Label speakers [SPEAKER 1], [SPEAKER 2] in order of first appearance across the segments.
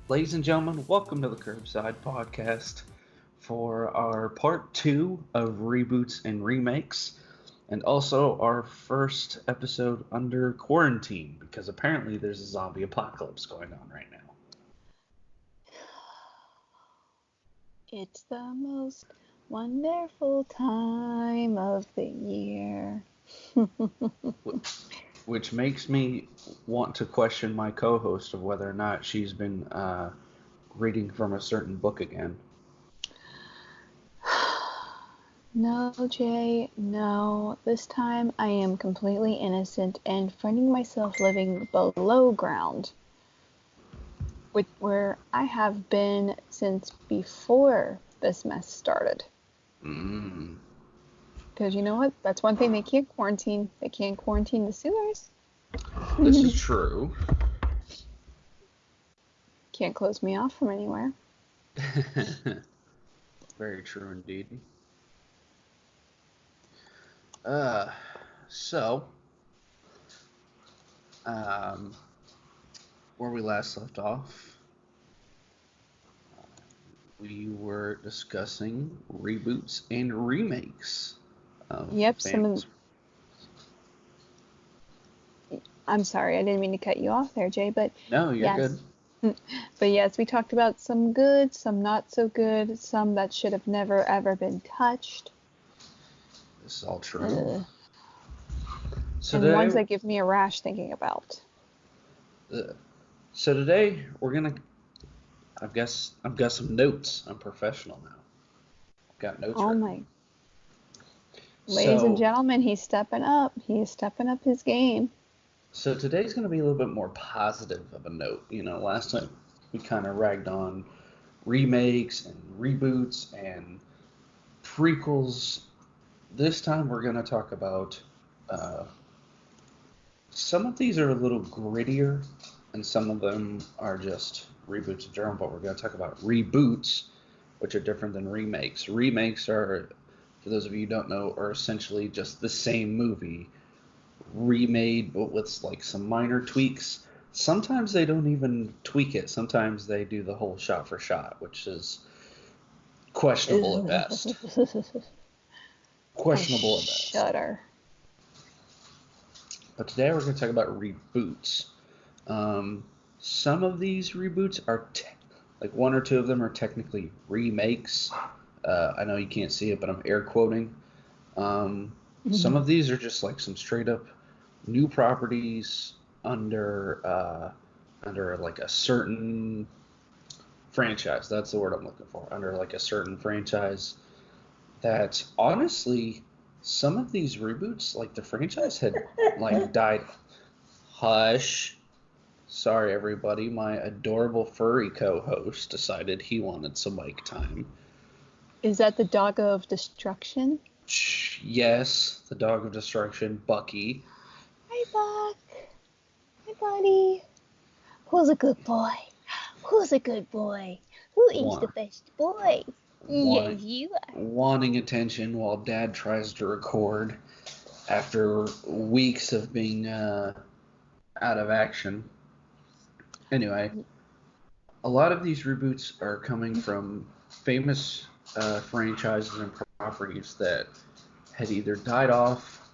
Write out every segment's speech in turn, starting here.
[SPEAKER 1] Ladies and gentlemen, welcome to the Curbside Podcast for our part two of Reboots and Remakes, and also our first episode under quarantine, because apparently there's a zombie apocalypse going on right now.
[SPEAKER 2] It's the most wonderful time of the year.
[SPEAKER 1] Which makes me want to question my co-host of whether or not she's been reading from a certain book again.
[SPEAKER 2] No, Jay, no. This time I am completely innocent and finding myself living below ground, where I have been since before this mess started. Because you know what? That's one thing they can't quarantine. They can't quarantine the sewers.
[SPEAKER 1] This is true.
[SPEAKER 2] Can't close me off from anywhere.
[SPEAKER 1] Very true indeed. Where we last left off, we were discussing reboots and remakes.
[SPEAKER 2] Yep, I'm sorry, I didn't mean to cut you off there, Jay, but
[SPEAKER 1] no, you're
[SPEAKER 2] yes.
[SPEAKER 1] good.
[SPEAKER 2] But yes, we talked about some good, some not so good, some that should have never ever been touched.
[SPEAKER 1] This is all true.
[SPEAKER 2] So and ones that give me a rash thinking about.
[SPEAKER 1] So today we're gonna. I've got some notes. I'm professional now. I've got notes.
[SPEAKER 2] Oh my. Ladies and gentlemen, he's stepping up. He is stepping up his game.
[SPEAKER 1] So today's going to be a little bit more positive of a note. You know, last time we kind of ragged on remakes and reboots and prequels. This time we're going to talk about some of these are a little grittier and some of them are just reboots in general, but we're going to talk about reboots, which are different than remakes. Remakes are, for those of you who don't know, are essentially just the same movie remade but with like some minor tweaks. Sometimes they don't even tweak it. Sometimes they do the whole shot for shot, which is questionable at best. Questionable at best.
[SPEAKER 2] Shudder.
[SPEAKER 1] But today we're going to talk about reboots. Some of these reboots are like one or two of them are technically remakes. I know you can't see it, but I'm air quoting. Some of these are just like some straight up new properties under like a certain franchise. That's the word I'm looking for. Under like a certain franchise that honestly, some of these reboots, like the franchise had like died. Hush. Sorry, everybody. My adorable furry co-host decided he wanted some mic time.
[SPEAKER 2] Is that the dog of destruction?
[SPEAKER 1] Yes, the dog of destruction, Bucky.
[SPEAKER 2] Hi, Buck. Hi, buddy. Who's a good boy? Who's a good boy? Who is the best boy? Yes, you are.
[SPEAKER 1] Wanting attention while Dad tries to record after weeks of being out of action. Anyway, a lot of these reboots are coming from famous franchises and properties that had either died off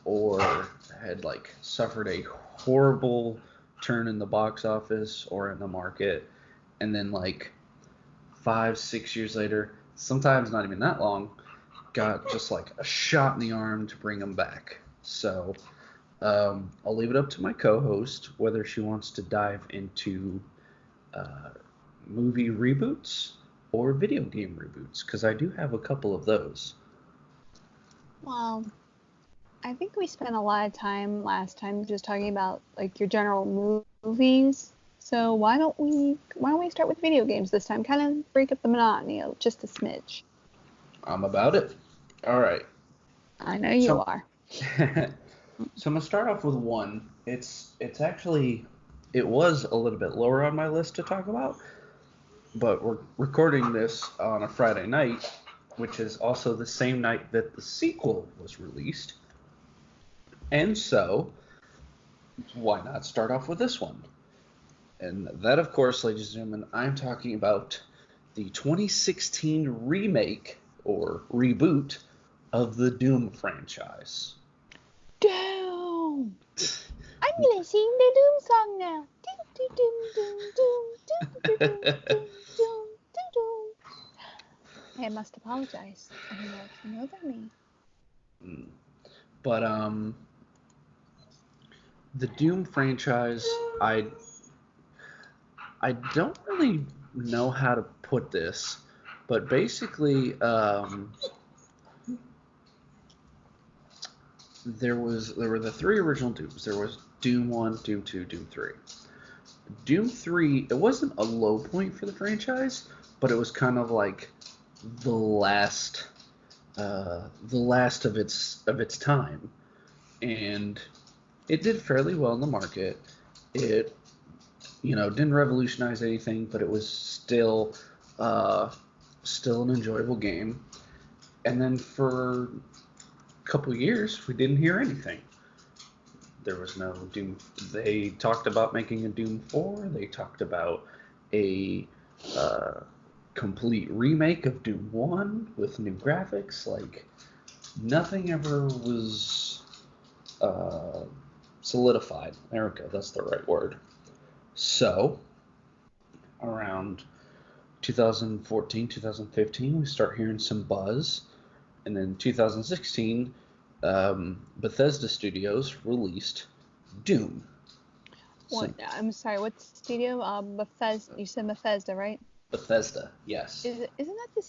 [SPEAKER 1] or had like suffered a horrible turn in the box office or in the market, and then like 5-6 years later, sometimes not even that long, got just like a shot in the arm to bring them back. So I'll leave it up to my co-host whether she wants to dive into movie reboots or video game reboots, because I do have a couple of those.
[SPEAKER 2] Well, I think we spent a lot of time last time just talking about like your general movies. So why don't we start with video games this time? Kind of break up the monotony just a smidge.
[SPEAKER 1] I'm about it. All right.
[SPEAKER 2] I know you are.
[SPEAKER 1] So I'm gonna start off with one. It was a little bit lower on my list to talk about, but we're recording this on a Friday night, which is also the same night that the sequel was released. And so, why not start off with this one? And that, of course, ladies and gentlemen, I'm talking about the 2016 remake or reboot of the Doom franchise.
[SPEAKER 2] Doom! I'm gonna sing the Doom song now. Doom, doom, doom, doom, doom, doom, doom, doom, doom, doom. I must apologize. I don't know if you know that me.
[SPEAKER 1] But the Doom franchise, I don't really know how to put this, but basically, there were the three original Dooms. There was Doom 1, Doom 2, Doom 3. Doom 3, it wasn't a low point for the franchise, but it was kind of like the last of its time, and it did fairly well in the market. It didn't revolutionize anything, but it was still an enjoyable game. And then for a couple years, we didn't hear anything. There was no Doom. They talked about making a Doom 4. They talked about a complete remake of Doom 1 with new graphics. Like, nothing ever was solidified. There we go. That's the right word. So, around 2014, 2015, we start hearing some buzz. And then 2016, Bethesda Studios released Doom.
[SPEAKER 2] What? I'm sorry, what studio? Bethesda. You said Bethesda, right?
[SPEAKER 1] Bethesda, yes.
[SPEAKER 2] Isn't that the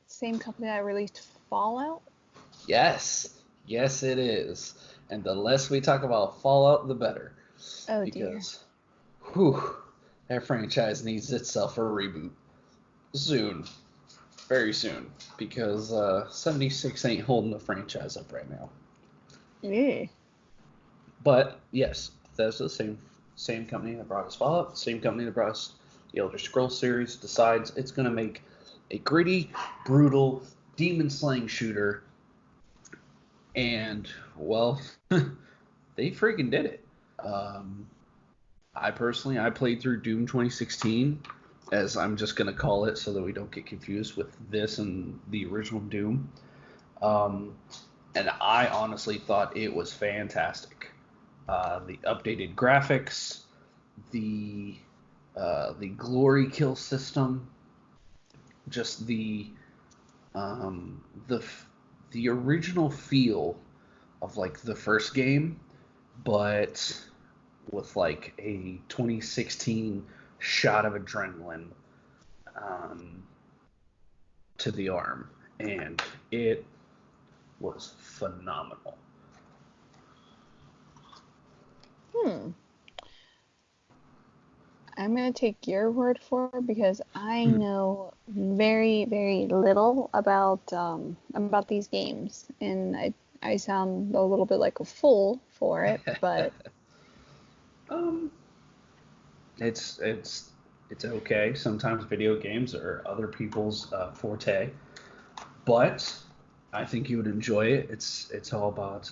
[SPEAKER 2] same company that released Fallout?
[SPEAKER 1] Yes, it is. And the less we talk about Fallout, the better.
[SPEAKER 2] Oh
[SPEAKER 1] because, dear. That franchise needs itself a reboot soon, very soon, because 76 ain't holding the franchise up right now.
[SPEAKER 2] Yeah.
[SPEAKER 1] But yes, Bethesda, same company that brought us Fallout, same company that brought us the Elder Scrolls series, decides it's going to make a gritty, brutal, demon-slaying shooter. And, well, they freaking did it. I played through Doom 2016, as I'm just going to call it so that we don't get confused with this and the original Doom. And I honestly thought it was fantastic. The updated graphics, the glory kill system, just the original feel of like the first game, but with like a 2016 shot of adrenaline to the arm, and it was phenomenal.
[SPEAKER 2] I'm going to take your word for it because I know very, very little about these games, and I sound a little bit like a fool for it, but
[SPEAKER 1] it's okay. Sometimes video games are other people's forte, but I think you would enjoy it. It's all about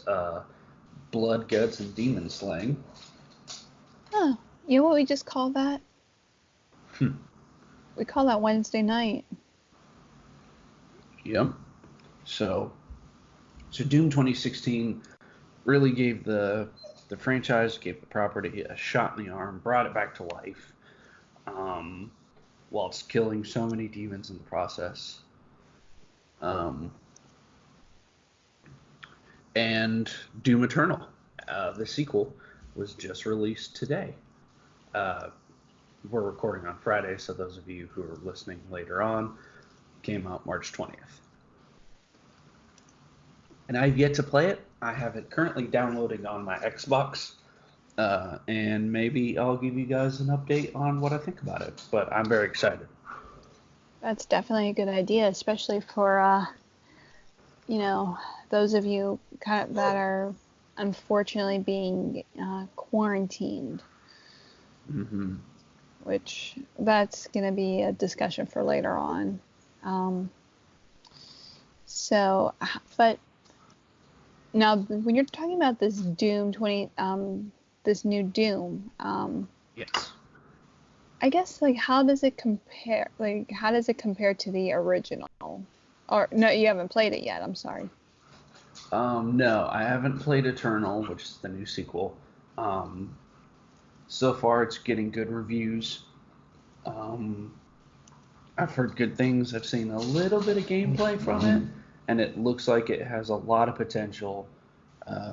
[SPEAKER 1] blood, guts, and demon slaying.
[SPEAKER 2] Huh. You know what we just call that? We call that Wednesday night.
[SPEAKER 1] Yep. So Doom 2016 really gave the franchise, gave the property a shot in the arm, brought it back to life, whilst killing so many demons in the process. And Doom Eternal, the sequel, was just released today. We're recording on Friday, so those of you who are listening later on, came out March 20th. And I've yet to play it. I have it currently downloading on my Xbox, and maybe I'll give you guys an update on what I think about it. But I'm very excited.
[SPEAKER 2] That's definitely a good idea, especially for those of you that are unfortunately being quarantined.
[SPEAKER 1] Mm-hmm.
[SPEAKER 2] Which that's going to be a discussion for later on. But now when you're talking about this Doom this new Doom,
[SPEAKER 1] yes,
[SPEAKER 2] I guess, like, how does it compare? Like, how does it compare to the original? Or no, you haven't played it yet. I'm sorry.
[SPEAKER 1] No, I haven't played Eternal, which is the new sequel. Um, so far, it's getting good reviews. Um, I've heard good things. I've seen a little bit of gameplay from it, and it looks like it has a lot of potential.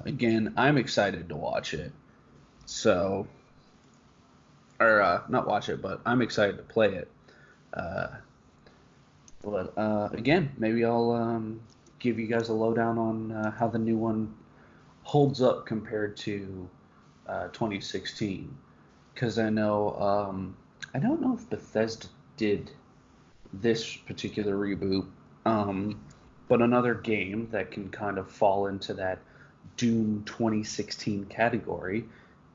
[SPEAKER 1] Again, I'm excited to watch it. So, or not watch it, but I'm excited to play it. Uh, but again, maybe I'll give you guys a lowdown on how the new one holds up compared to 2016. Because I don't know if Bethesda did this particular reboot, um, but another game that can kind of fall into that Doom 2016 category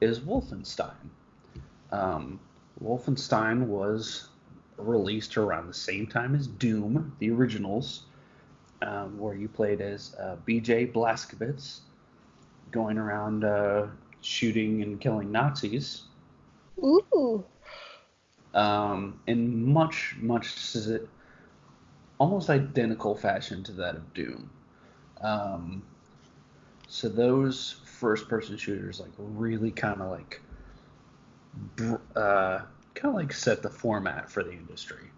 [SPEAKER 1] is Wolfenstein. Um, Wolfenstein was released around the same time as Doom, the originals, where you played as BJ Blazkowicz, going around shooting and killing Nazis.
[SPEAKER 2] Ooh.
[SPEAKER 1] In much almost identical fashion to that of Doom. Um, so those first-person shooters like really kind of like set the format for the industry.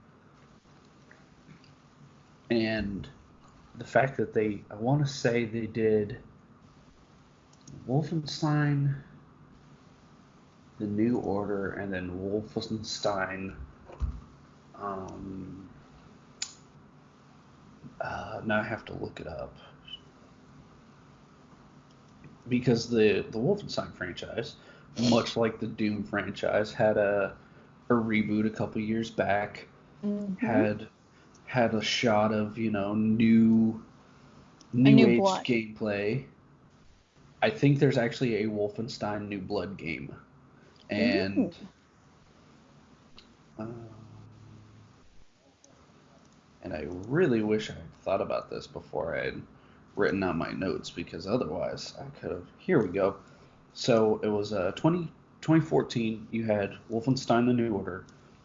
[SPEAKER 1] And the fact that I want to say they did Wolfenstein, The New Order, and then Wolfenstein. Now I have to look it up because the Wolfenstein franchise, much like the Doom franchise, had a reboot a couple years back.
[SPEAKER 2] Mm-hmm.
[SPEAKER 1] Had a shot of new
[SPEAKER 2] New
[SPEAKER 1] age
[SPEAKER 2] Blood.
[SPEAKER 1] gameplay. I think there's actually a Wolfenstein New Blood game, and
[SPEAKER 2] Ooh.
[SPEAKER 1] um, and I really wish I had thought about this before I had written out my notes, because otherwise I could have. Here we go. So it was 2014. You had Wolfenstein: The New Order,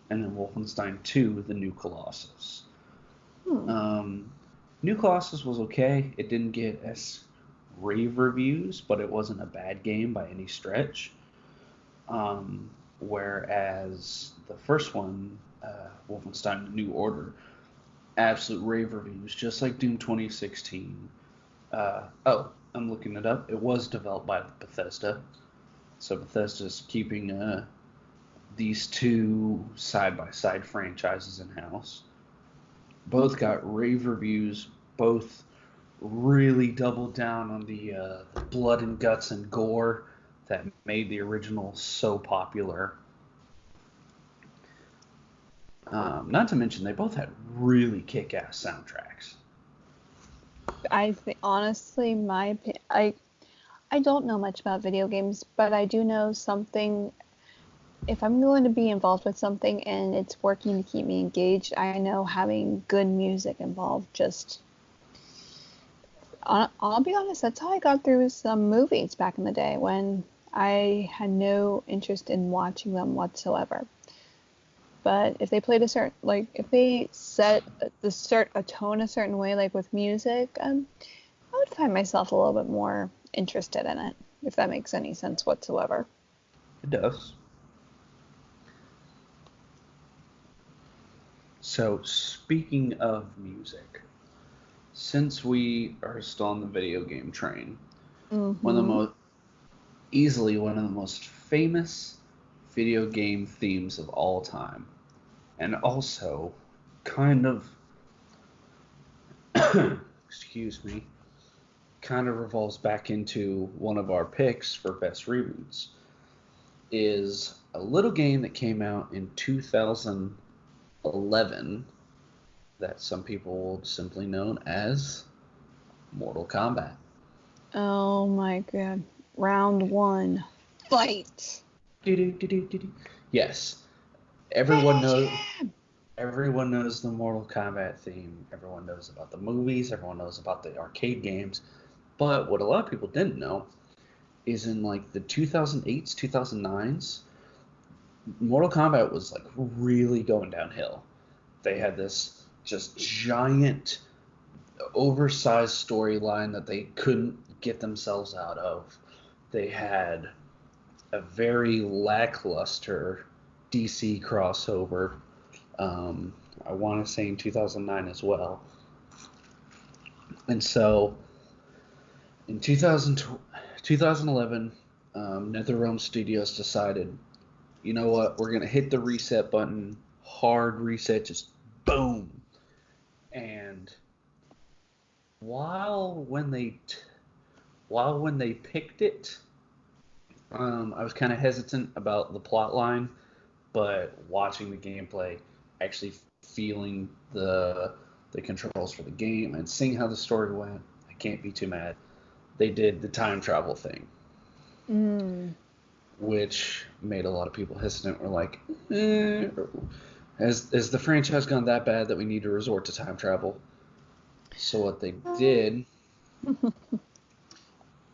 [SPEAKER 1] and then Wolfenstein 2: The New Colossus.
[SPEAKER 2] Hmm.
[SPEAKER 1] New Colossus was okay. It didn't get as rave reviews, but it wasn't a bad game by any stretch. Whereas the first one, Wolfenstein: The New Order, absolute rave reviews, just like Doom 2016. I'm looking it up. It was developed by Bethesda, so Bethesda's keeping these two side-by-side franchises in house. Both got rave reviews. Both really doubled down on the blood and guts and gore that made the original so popular. Not to mention, they both had really kick-ass soundtracks.
[SPEAKER 2] I think, honestly, I don't know much about video games, but I do know something. If I'm going to be involved with something and it's working to keep me engaged, I know having good music involved just. I'll be honest, that's how I got through some movies back in the day when I had no interest in watching them whatsoever. But if they played if they set a tone a certain way, like with music, I would find myself a little bit more interested in it, if that makes any sense whatsoever.
[SPEAKER 1] It does. So, speaking of music, since we are still on the video game train, one of the
[SPEAKER 2] Mm-hmm.
[SPEAKER 1] most easily one of the most famous video game themes of all time, and also kind of excuse me, kind of revolves back into one of our picks for best reboots, is a little game that came out in 2011 that some people will simply know as Mortal Kombat.
[SPEAKER 2] Oh my god. Round one. Fight!
[SPEAKER 1] Yes, everyone
[SPEAKER 2] Finish
[SPEAKER 1] knows.
[SPEAKER 2] him!
[SPEAKER 1] Everyone knows the Mortal Kombat theme. Everyone knows about the movies. Everyone knows about the arcade games. But what a lot of people didn't know is in like the 2008s, 2009s, Mortal Kombat was like really going downhill. They had this just giant, oversized storyline that they couldn't get themselves out of. They had a very lackluster DC crossover. I want to say in 2009 as well. And so in 2011, NetherRealm Studios decided, you know what, we're going to hit the reset button, hard reset, just boom. And while when they picked it, I was kind of hesitant about the plot line, but watching the gameplay, actually feeling the controls for the game and seeing how the story went, I can't be too mad. They did the time travel thing, which made a lot of people hesitant. We're like, has the franchise gone that bad that we need to resort to time travel? So what they did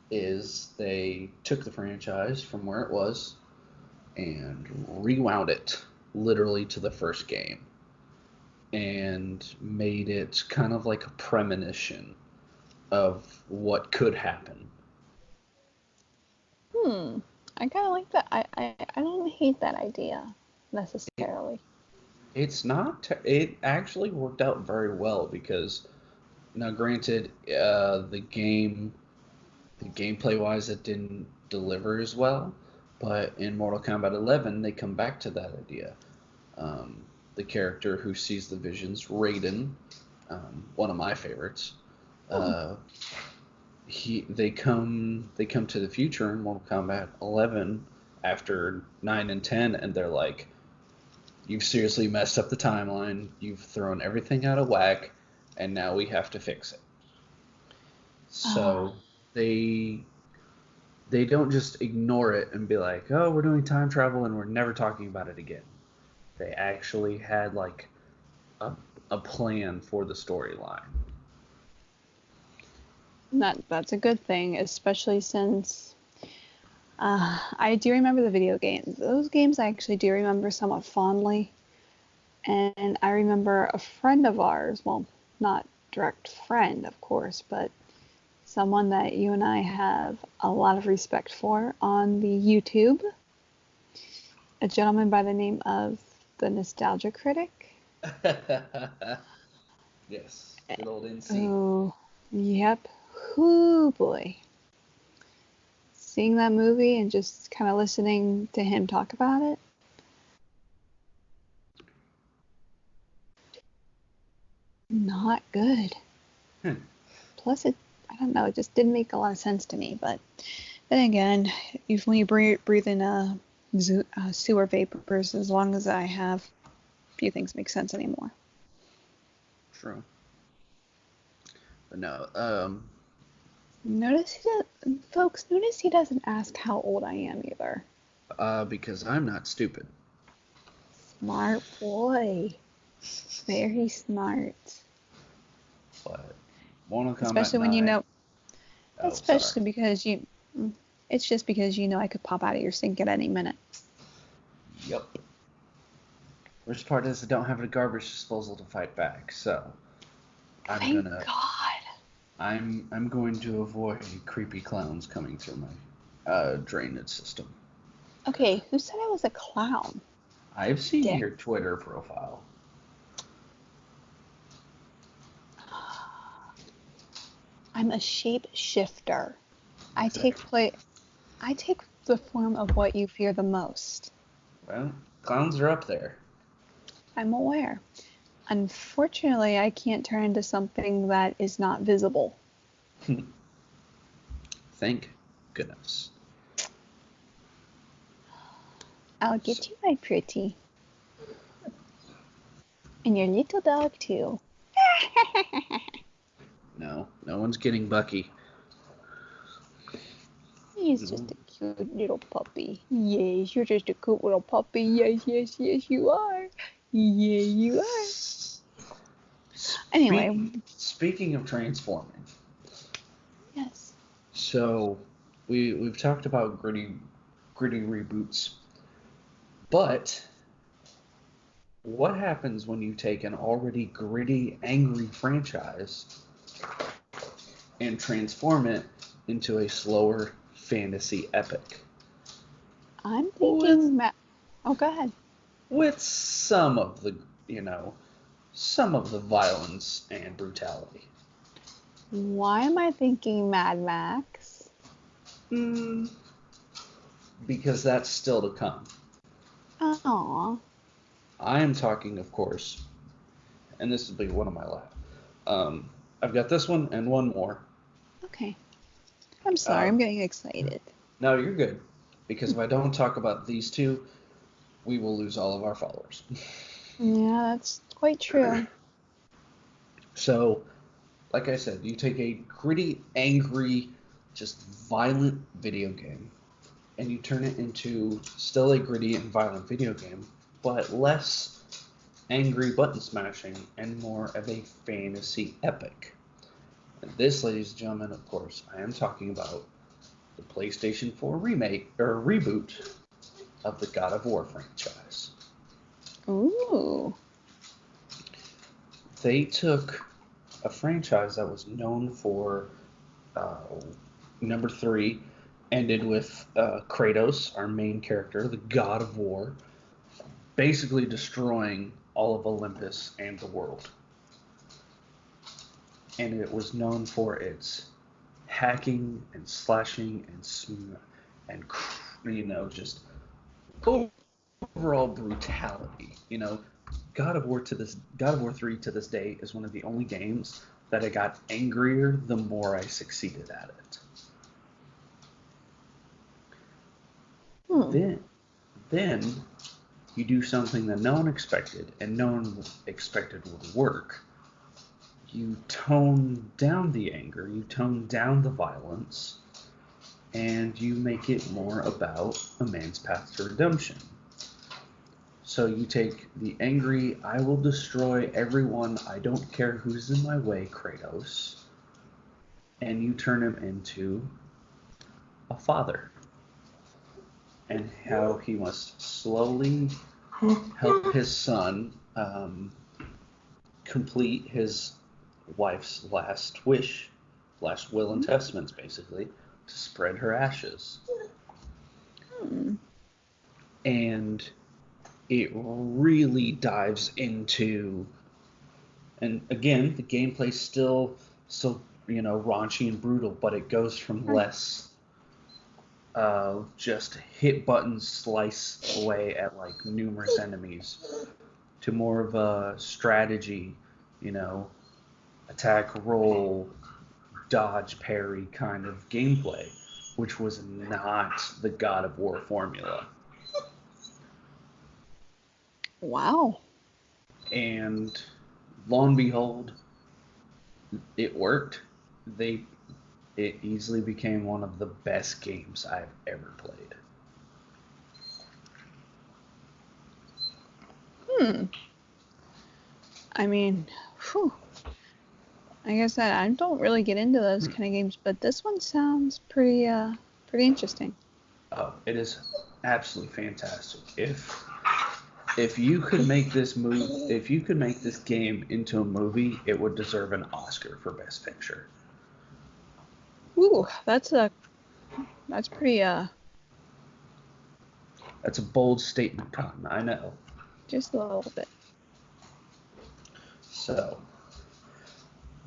[SPEAKER 1] is they took the franchise from where it was and rewound it literally to the first game and made it kind of like a premonition of what could happen.
[SPEAKER 2] I kind of like that. I don't hate that idea necessarily.
[SPEAKER 1] It's not. It actually worked out very well because, now granted, the gameplay wise, it didn't deliver as well. But in Mortal Kombat 11, they come back to that idea. The character who sees the visions, Raiden, one of my favorites. They come to the future in Mortal Kombat 11 after 9 and 10, and they're like, "You've seriously messed up the timeline. You've thrown everything out of whack, and now we have to fix it." So they don't just ignore it and be like, "Oh, we're doing time travel and we're never talking about it again." They actually had like a plan for the storyline.
[SPEAKER 2] That's a good thing, especially since I do remember the video games. Those games I actually do remember somewhat fondly. And I remember a friend of ours, well, not direct friend, of course, but someone that you and I have a lot of respect for on the YouTube, a gentleman by the name of the Nostalgia Critic.
[SPEAKER 1] Yes, good old NC.
[SPEAKER 2] Oh, yep. Ooh, boy. Seeing that movie and just kind of listening to him talk about it. Not good. Plus, I don't know, it just didn't make a lot of sense to me. But then again, when you breathe in sewer vapors, as long as I have, few things make sense anymore.
[SPEAKER 1] True. But no,
[SPEAKER 2] notice he doesn't ask how old I am either.
[SPEAKER 1] Because I'm not stupid.
[SPEAKER 2] Smart boy. Very smart.
[SPEAKER 1] But Mortal Kombat
[SPEAKER 2] especially 9, when you know. Especially
[SPEAKER 1] sorry.
[SPEAKER 2] Because you. It's just because you know I could pop out of your sink at any minute.
[SPEAKER 1] Yep. Worst part is I don't have a garbage disposal to fight back, so
[SPEAKER 2] Thank God.
[SPEAKER 1] I'm going to avoid creepy clowns coming through my drainage system.
[SPEAKER 2] Okay, who said I was a clown?
[SPEAKER 1] I've seen your Twitter profile.
[SPEAKER 2] I'm a shapeshifter. Exactly. I take the form of what you fear the most.
[SPEAKER 1] Well, clowns are up there.
[SPEAKER 2] I'm aware. Unfortunately, I can't turn into something that is not visible.
[SPEAKER 1] Thank goodness.
[SPEAKER 2] I'll get you, my pretty. And your little dog, too.
[SPEAKER 1] No one's getting Bucky.
[SPEAKER 2] He's just a cute little puppy. Yes, you're just a cute little puppy. Yes, you are. Yeah, you are. Anyway.
[SPEAKER 1] Speaking of transforming.
[SPEAKER 2] Yes.
[SPEAKER 1] So, we've talked about gritty reboots. But what happens when you take an already gritty, angry franchise and transform it into a slower fantasy epic?
[SPEAKER 2] I'm thinking. Oh, go ahead.
[SPEAKER 1] With some of the, some of the violence and brutality.
[SPEAKER 2] Why am I thinking Mad Max?
[SPEAKER 1] Because that's still to come.
[SPEAKER 2] Aww.
[SPEAKER 1] I am talking, of course, and this will be one of my last. I've got this one and one more.
[SPEAKER 2] Okay. I'm sorry, I'm getting excited.
[SPEAKER 1] No, you're good. Because if I don't talk about these two, we will lose all of our followers.
[SPEAKER 2] Yeah, that's quite true.
[SPEAKER 1] So, like I said, you take a gritty, angry, just violent video game, and you turn it into still a gritty and violent video game, but less angry button smashing and more of a fantasy epic. And this, ladies and gentlemen, of course, I am talking about the PlayStation 4 remake or reboot of the God of War franchise.
[SPEAKER 2] Ooh.
[SPEAKER 1] They took a franchise that was known for number 3, ended with Kratos, our main character, the God of War, basically destroying all of Olympus and the world. And it was known for its hacking and slashing and just overall brutality. God of War 3 to this day is one of the only games that I got angrier the more I succeeded at it. Then you do something that no one expected and no one expected would work. You tone down the anger, you tone down the violence, and you make it more about a man's path to redemption. So you take the angry, I will destroy everyone, I don't care who's in my way, Kratos, and you turn him into a father. And how he must slowly help his son complete his wife's last wish, last will and testaments, basically, to spread her ashes. And it really dives into, and again, the gameplay's still raunchy and brutal, but it goes from less just hit button slice away at like numerous enemies to more of a strategy, attack, roll, dodge, parry kind of gameplay, which was not the God of War formula.
[SPEAKER 2] Wow.
[SPEAKER 1] And lo and behold, it worked. It easily became one of the best games I've ever played.
[SPEAKER 2] I mean, like I said, I don't really get into those kind of games, but this one sounds pretty interesting.
[SPEAKER 1] Oh, it is absolutely fantastic. If you could make this game into a movie, it would deserve an Oscar for Best Picture.
[SPEAKER 2] Ooh, that's pretty
[SPEAKER 1] That's a bold statement, Cotton, I know.
[SPEAKER 2] Just a little bit.
[SPEAKER 1] So,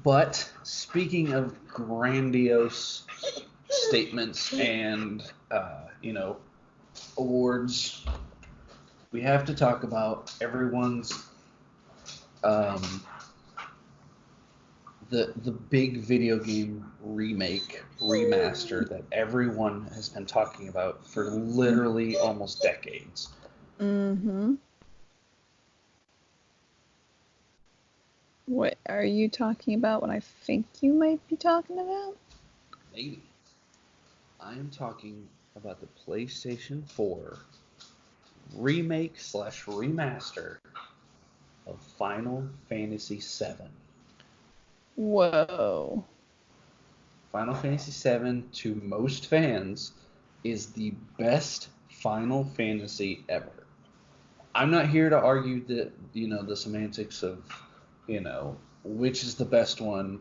[SPEAKER 1] but speaking of grandiose statements and awards, we have to talk about everyone's the big video game remaster that everyone has been talking about for literally almost decades.
[SPEAKER 2] What are you talking about? What I think you might be talking about?
[SPEAKER 1] Maybe. I am talking about the PlayStation 4 remake / remaster of Final Fantasy VII.
[SPEAKER 2] Whoa.
[SPEAKER 1] Final Fantasy VII, to most fans, is the best Final Fantasy ever. I'm not here to argue that, the semantics of, which is the best one,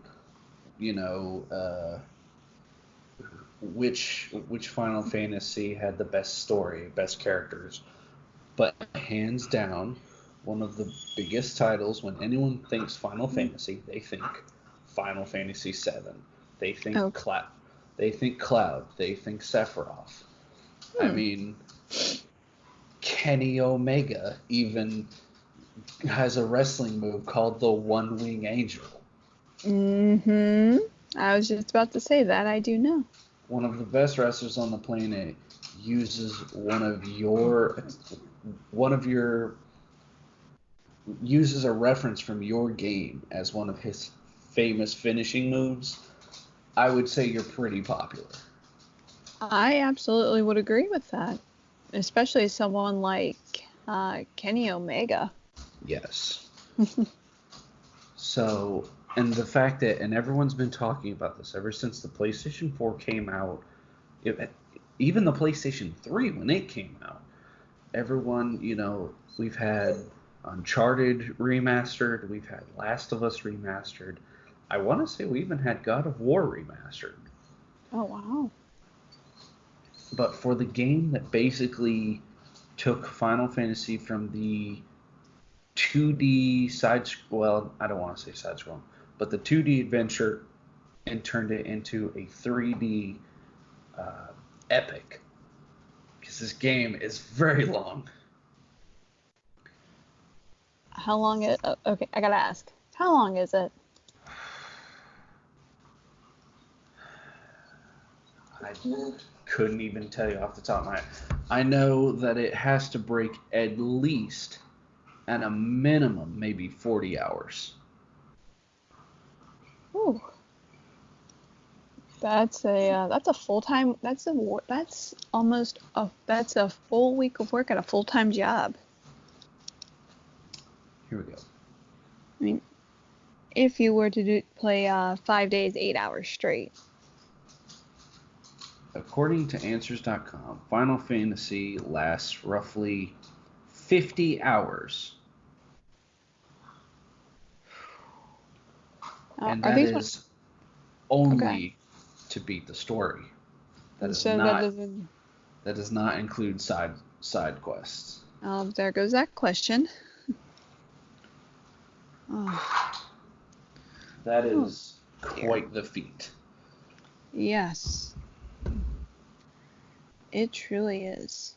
[SPEAKER 1] which Final Fantasy had the best story, best characters. But hands down, one of the biggest titles, when anyone thinks Final Fantasy, they think Final Fantasy VII. They think Cloud. They think Cloud. They think Sephiroth. I mean, Kenny Omega even has a wrestling move called the One Wing Angel.
[SPEAKER 2] Mm-hmm. I was just about to say that. I do know.
[SPEAKER 1] One of the best wrestlers on the planet uses uses a reference from your game as one of his famous finishing moves. I would say you're pretty popular.
[SPEAKER 2] I absolutely would agree with that, especially someone like Kenny Omega.
[SPEAKER 1] Yes. So, and the fact that, and everyone's been talking about this ever since the PlayStation 4 came out, even the PlayStation 3 when it came out, everyone, we've had Uncharted remastered, we've had Last of Us remastered. I want to say we even had God of War remastered.
[SPEAKER 2] Oh, wow.
[SPEAKER 1] But for the game that basically took Final Fantasy from the 2D I don't want to say side-scrolling, but the 2D adventure and turned it into a 3D epic. Because this game is very long.
[SPEAKER 2] How long is it? Okay, I gotta ask. How long is it?
[SPEAKER 1] I couldn't even tell you off the top of my head. I know that it has to break at least, at a minimum, maybe 40 hours.
[SPEAKER 2] Ooh. That's a full-time. That's a full week of work at a full-time job.
[SPEAKER 1] Here we go.
[SPEAKER 2] I mean, if you were to play 5 days, 8 hours straight.
[SPEAKER 1] According to Answers.com, Final Fantasy lasts roughly 50 hours. And that is only to beat the story. That does not include side quests.
[SPEAKER 2] There goes that question. Oh.
[SPEAKER 1] That is quite the feat.
[SPEAKER 2] Yes. It truly is.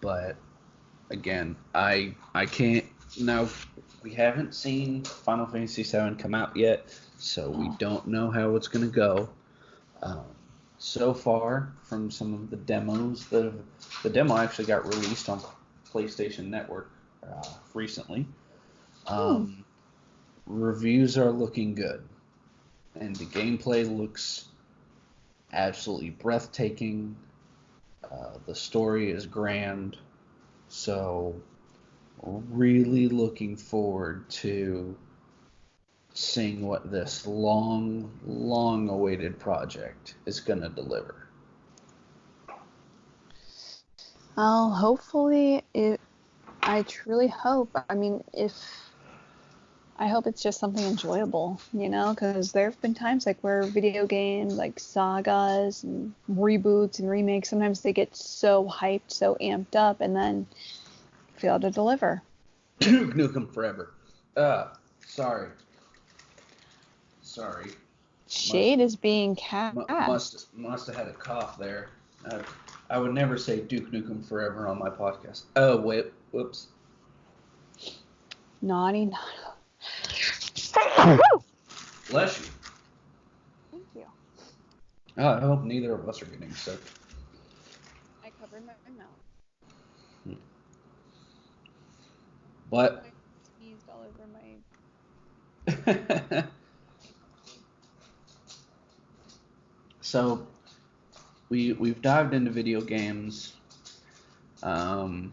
[SPEAKER 1] But again, I can't. Now, we haven't seen Final Fantasy VII come out yet, so we don't know how it's going to go. So far, from some of the demos, the demo actually got released on PlayStation Network recently. Reviews are looking good, and the gameplay looks absolutely breathtaking. The story is grand, so really looking forward to seeing what this long awaited project is going to deliver.
[SPEAKER 2] Well, hopefully I truly hope. I mean, I hope it's just something enjoyable, because there have been times like where video games like sagas and reboots and remakes, sometimes they get so hyped, so amped up, and then fail to deliver.
[SPEAKER 1] Duke Nukem Forever. Sorry.
[SPEAKER 2] Shade is being cast.
[SPEAKER 1] Must have had a cough there. I would never say Duke Nukem Forever on my podcast. Oh, wait. Whoops.
[SPEAKER 2] Naughty.
[SPEAKER 1] Bless you.
[SPEAKER 2] Thank you.
[SPEAKER 1] I hope neither of us are getting sick.
[SPEAKER 2] I covered my mouth.
[SPEAKER 1] What?
[SPEAKER 2] I sneezed all over my...
[SPEAKER 1] So, we've dived into video games. I'm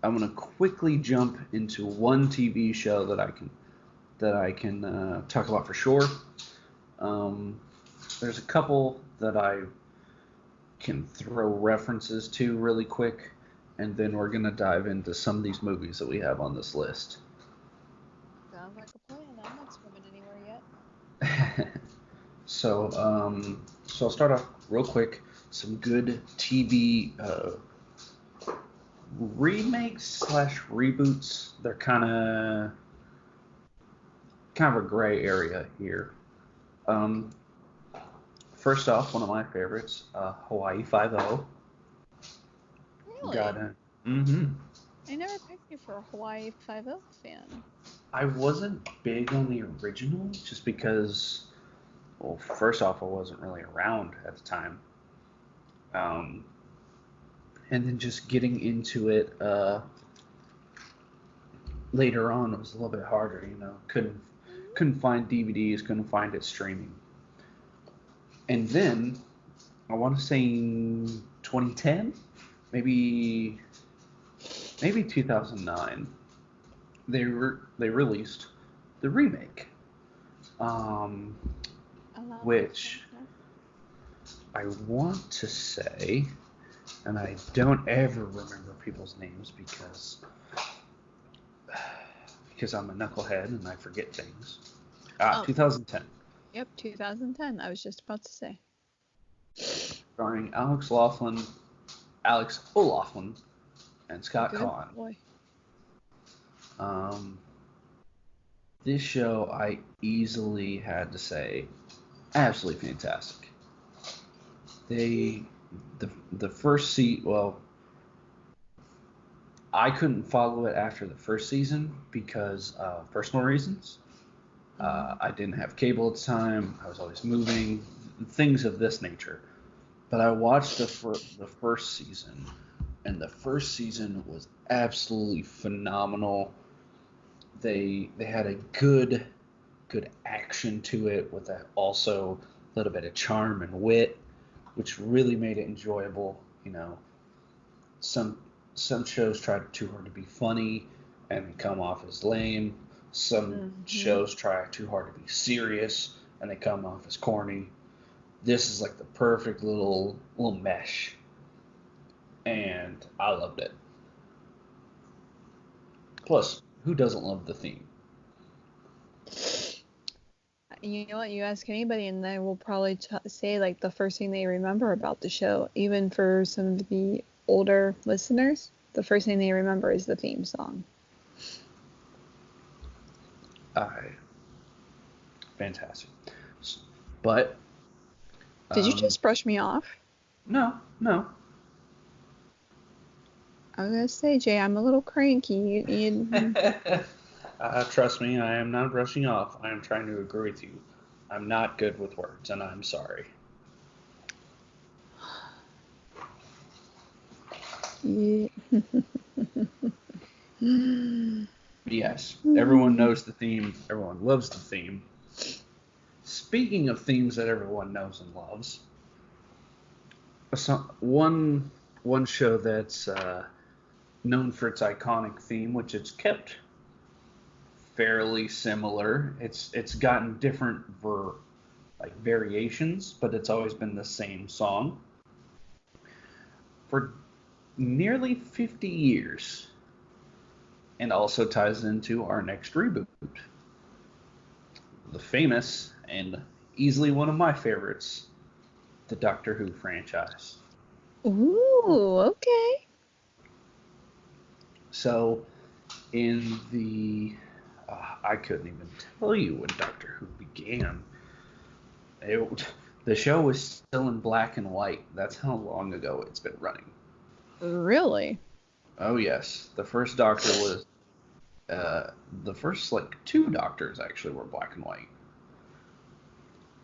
[SPEAKER 1] gonna quickly jump into one TV show that I can talk about for sure. There's a couple that I can throw references to really quick. and then we're gonna dive into some of these movies that we have on this list.
[SPEAKER 2] Sounds like a plan. I'm not swimming anywhere yet.
[SPEAKER 1] So I'll start off real quick. Some good TV remakes slash reboots. They're kind of a gray area here. First off, one of my favorites, Hawaii Five-O.
[SPEAKER 2] Really?
[SPEAKER 1] Got it. Mm-hmm.
[SPEAKER 2] I never picked you for a Hawaii Five-O fan.
[SPEAKER 1] I wasn't big on the original just because, well, first off, I wasn't really around at the time. And then just getting into it later on, it was a little bit harder, couldn't find DVDs, couldn't find it streaming. And then, I want to say in 2010, maybe 2009, they released the remake, which I want to say, and I don't ever remember people's names because I'm a knucklehead and I forget things. 2010.
[SPEAKER 2] Yep, 2010. I was just about to say.
[SPEAKER 1] Starring Alex O'Loughlin, and Scott Conn.
[SPEAKER 2] Boy.
[SPEAKER 1] This show, I easily had to say, absolutely fantastic. The first season, well, I couldn't follow it after the first season because of personal reasons. I didn't have cable at the time. I was always moving, things of this nature. But I watched the first season, and the first season was absolutely phenomenal. They had a good action to it with also a little bit of charm and wit, which really made it enjoyable. Some shows try too hard to be funny and come off as lame. Some shows try too hard to be serious and they come off as corny. This is like the perfect little mesh, and I loved it. Plus, who doesn't love the theme?
[SPEAKER 2] You know what? You ask anybody, and they will probably say like the first thing they remember about the show. Even for some of the older listeners, the first thing they remember is the theme song.
[SPEAKER 1] Fantastic. But
[SPEAKER 2] did you just brush me off?
[SPEAKER 1] No.
[SPEAKER 2] I was gonna say, Jay, I'm a little cranky.
[SPEAKER 1] Trust me, I am not brushing off. I am trying to agree with you. I'm not good with words, and I'm sorry. Yes, everyone knows the theme. Everyone loves the theme. Speaking of themes that everyone knows and loves, one show that's known for its iconic theme, which it's kept fairly similar. It's gotten different variations, but it's always been the same song for nearly 50 years, and also ties into our next reboot, the famous and easily one of my favorites, the Doctor Who franchise.
[SPEAKER 2] Ooh, okay.
[SPEAKER 1] So, in the I couldn't even tell you when Doctor Who began. The show was still in black and white. That's how long ago it's been running.
[SPEAKER 2] Really?
[SPEAKER 1] Oh yes, the first Doctor was the first two Doctors actually were black and white.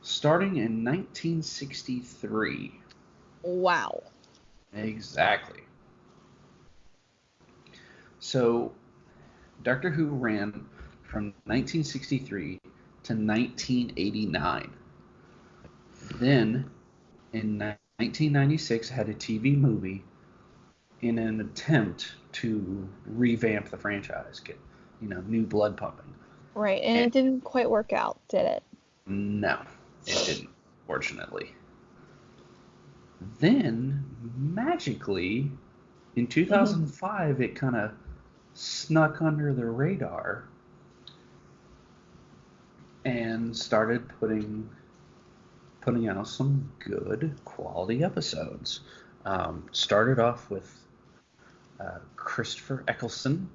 [SPEAKER 1] Starting in 1963.
[SPEAKER 2] Wow.
[SPEAKER 1] Exactly. So, Doctor Who ran from 1963 to 1989. Then, in 1996, had a TV movie in an attempt to revamp the franchise, get new blood pumping.
[SPEAKER 2] Right, and it didn't quite work out, did it?
[SPEAKER 1] No, it didn't, fortunately. Then, magically, In 2005, it kind of snuck under the radar and started putting out some good quality episodes. Started off with Christopher Eccleston.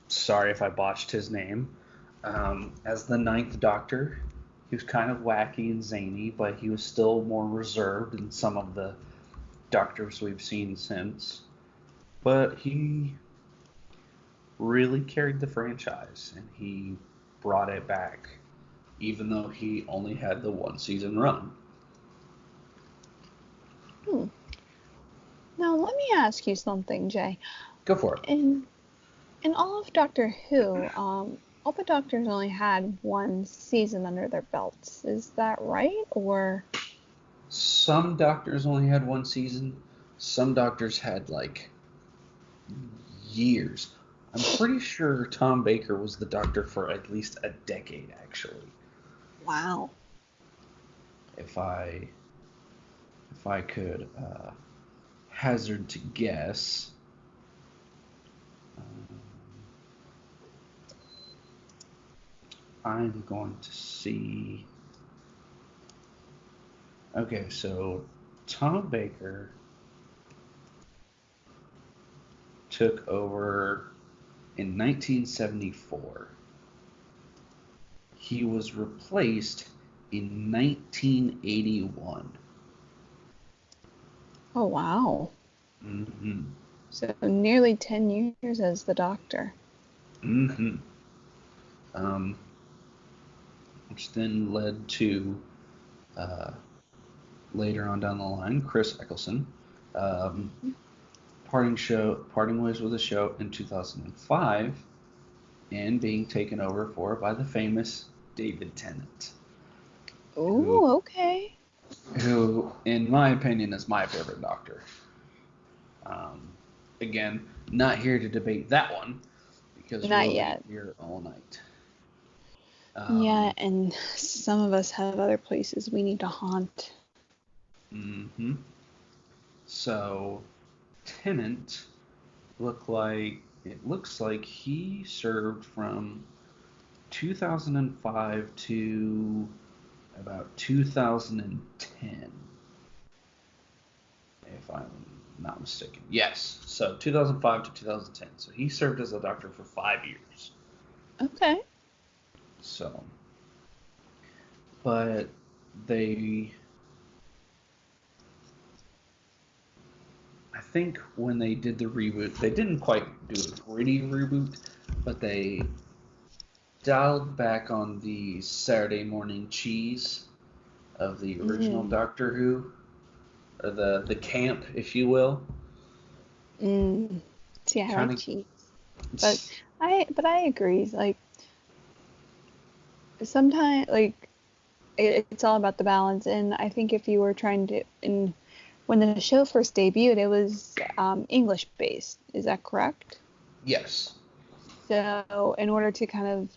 [SPEAKER 1] Sorry if I botched his name. As the Ninth Doctor, he was kind of wacky and zany, but he was still more reserved than some of the Doctors we've seen since. But he really carried the franchise, and he brought it back, even though he only had the one season run.
[SPEAKER 2] Now, let me ask you something, Jay.
[SPEAKER 1] Go for it.
[SPEAKER 2] In all of Doctor Who, all the Doctors only had one season under their belts. Is that right? Or
[SPEAKER 1] some Doctors only had one season. Some Doctors had, years. I'm pretty sure Tom Baker was the Doctor for at least a decade, actually.
[SPEAKER 2] Wow.
[SPEAKER 1] If I could hazard to guess, I'm going to see. Okay, so Tom Baker took over in 1974. He was replaced in 1981.
[SPEAKER 2] Oh, wow.
[SPEAKER 1] Mm-hmm.
[SPEAKER 2] So nearly 10 years as the Doctor.
[SPEAKER 1] Mm-hmm. Which then led to, later on down the line, Chris Eccleston parting ways with the show in 2005 and being taken over by the famous David Tennant.
[SPEAKER 2] Oh, okay.
[SPEAKER 1] Who, in my opinion, is my favorite Doctor. Again, not here to debate that one because
[SPEAKER 2] not
[SPEAKER 1] we'll
[SPEAKER 2] yet.
[SPEAKER 1] be here all night.
[SPEAKER 2] Yeah, and some of us have other places we need to haunt.
[SPEAKER 1] Mm-hmm. So, Tennant looks like he served from 2005 to about 2010, if I'm not mistaken. Yes, so 2005 to 2010. So he served as a Doctor for 5 years.
[SPEAKER 2] Okay.
[SPEAKER 1] So, but I think when they did the reboot, they didn't quite do a gritty reboot, but they dialed back on the Saturday morning cheese of the original Doctor Who, or the camp, if you will.
[SPEAKER 2] See, I like cheese, but I agree. Like sometimes, it's all about the balance, and I think if you were trying to, when the show first debuted, it was English based. Is that correct?
[SPEAKER 1] Yes.
[SPEAKER 2] So in order to kind of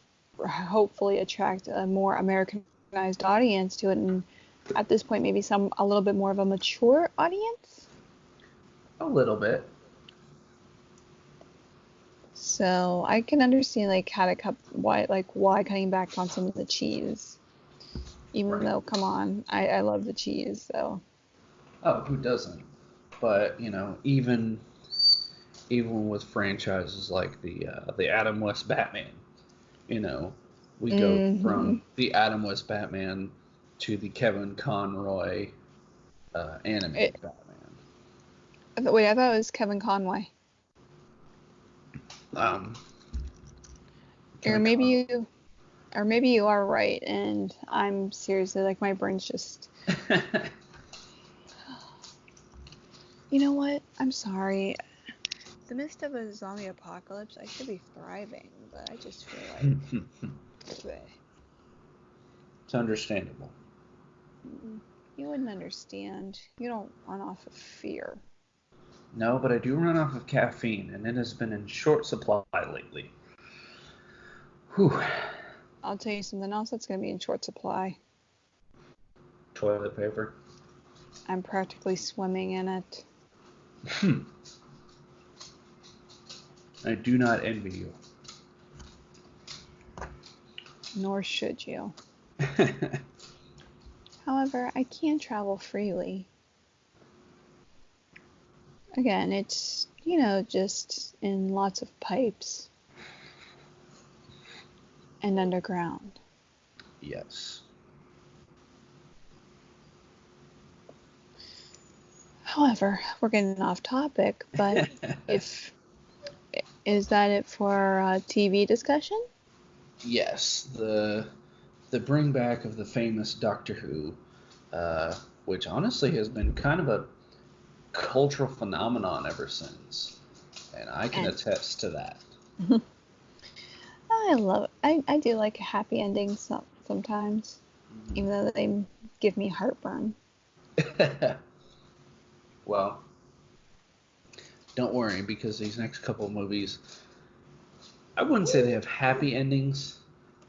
[SPEAKER 2] hopefully attract a more Americanized audience to it, and at this point maybe a little bit more of a mature audience.
[SPEAKER 1] A little bit.
[SPEAKER 2] So I can understand why cutting back on some of the cheese. Even though, come on, I love the cheese, so.
[SPEAKER 1] Oh, who doesn't? But even with franchises like the Adam West Batman, we go from the Adam West Batman to the Kevin Conroy animated Batman.
[SPEAKER 2] Wait, I thought it was Kevin Conroy. Or maybe you are right, and I'm seriously my brain's just. You know what? I'm sorry. The midst of a zombie apocalypse, I should be thriving, but I just feel like.
[SPEAKER 1] It's understandable.
[SPEAKER 2] You wouldn't understand. You don't run off of fear.
[SPEAKER 1] No, but I do run off of caffeine, and it has been in short supply lately. Whew.
[SPEAKER 2] I'll tell you something else that's going to be in short supply.
[SPEAKER 1] Toilet paper.
[SPEAKER 2] I'm practically swimming in it.
[SPEAKER 1] I do not envy you.
[SPEAKER 2] Nor should you. However, I can travel freely. Again, it's, just in lots of pipes and underground.
[SPEAKER 1] Yes.
[SPEAKER 2] However, we're getting off topic, but is that it for our TV discussion?
[SPEAKER 1] Yes, the bring back of the famous Doctor Who, which honestly has been kind of a cultural phenomenon ever since, and I can attest to that.
[SPEAKER 2] I love it. I do like a happy ending sometimes, even though they give me heartburn.
[SPEAKER 1] Well, don't worry, because these next couple of movies, I wouldn't say they have happy endings,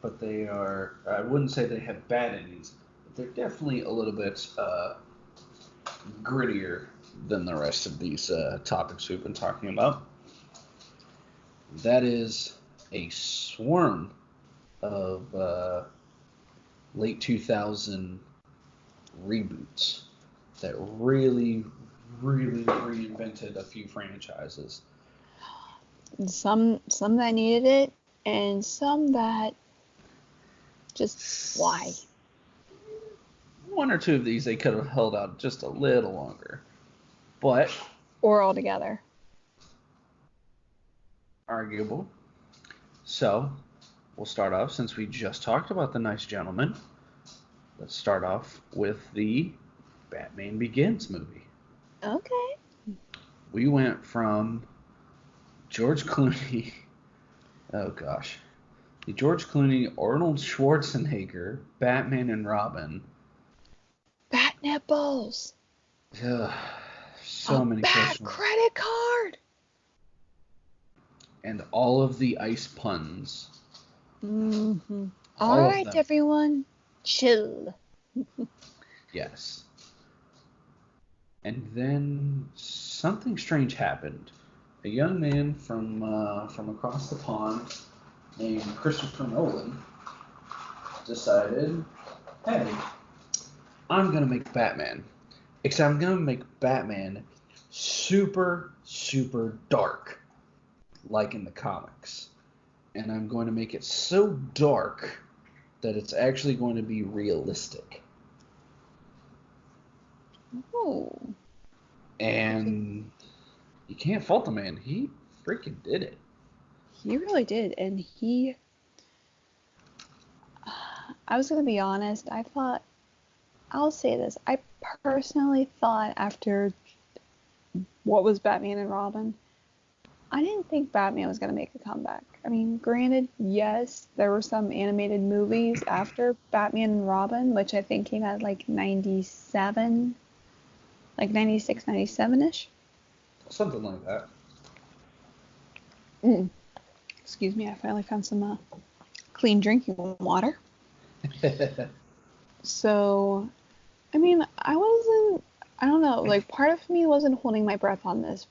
[SPEAKER 1] but I wouldn't say they have bad endings, but they're definitely a little bit grittier than the rest of these topics we've been talking about. That is a swarm of late 2000 reboots that really, really reinvented a few franchises.
[SPEAKER 2] Some that needed it, and some that just why.
[SPEAKER 1] One or two of these they could have held out just a little longer, but
[SPEAKER 2] or altogether.
[SPEAKER 1] Arguable. So we'll start off, since we just talked about The Nice Gentleman. Let's start off with the Batman Begins movie.
[SPEAKER 2] Okay.
[SPEAKER 1] We went from George Clooney. Oh gosh. The George Clooney, Arnold Schwarzenegger, Batman and Robin.
[SPEAKER 2] Bat nipples.
[SPEAKER 1] So many questions.
[SPEAKER 2] Credit card.
[SPEAKER 1] And all of the ice puns.
[SPEAKER 2] Mm-hmm. All right, everyone. Chill.
[SPEAKER 1] Yes. And then something strange happened. A young man from across the pond named Christopher Nolan decided, hey, I'm going to make Batman. Except I'm going to make Batman super, super dark, like in the comics. And I'm going to make it so dark that it's actually going to be realistic.
[SPEAKER 2] Oh.
[SPEAKER 1] And you can't fault the man. He freaking did it.
[SPEAKER 2] He really did. And I was going to be honest, I'll say this. I personally thought after what was Batman and Robin, I didn't think Batman was going to make a comeback. I mean, granted, yes, there were some animated movies after Batman and Robin, which I think came out like 97, like 96, 97-ish.
[SPEAKER 1] Something like that.
[SPEAKER 2] Excuse me, I finally found some clean drinking water. So, I mean, I don't know, like part of me wasn't holding my breath on this,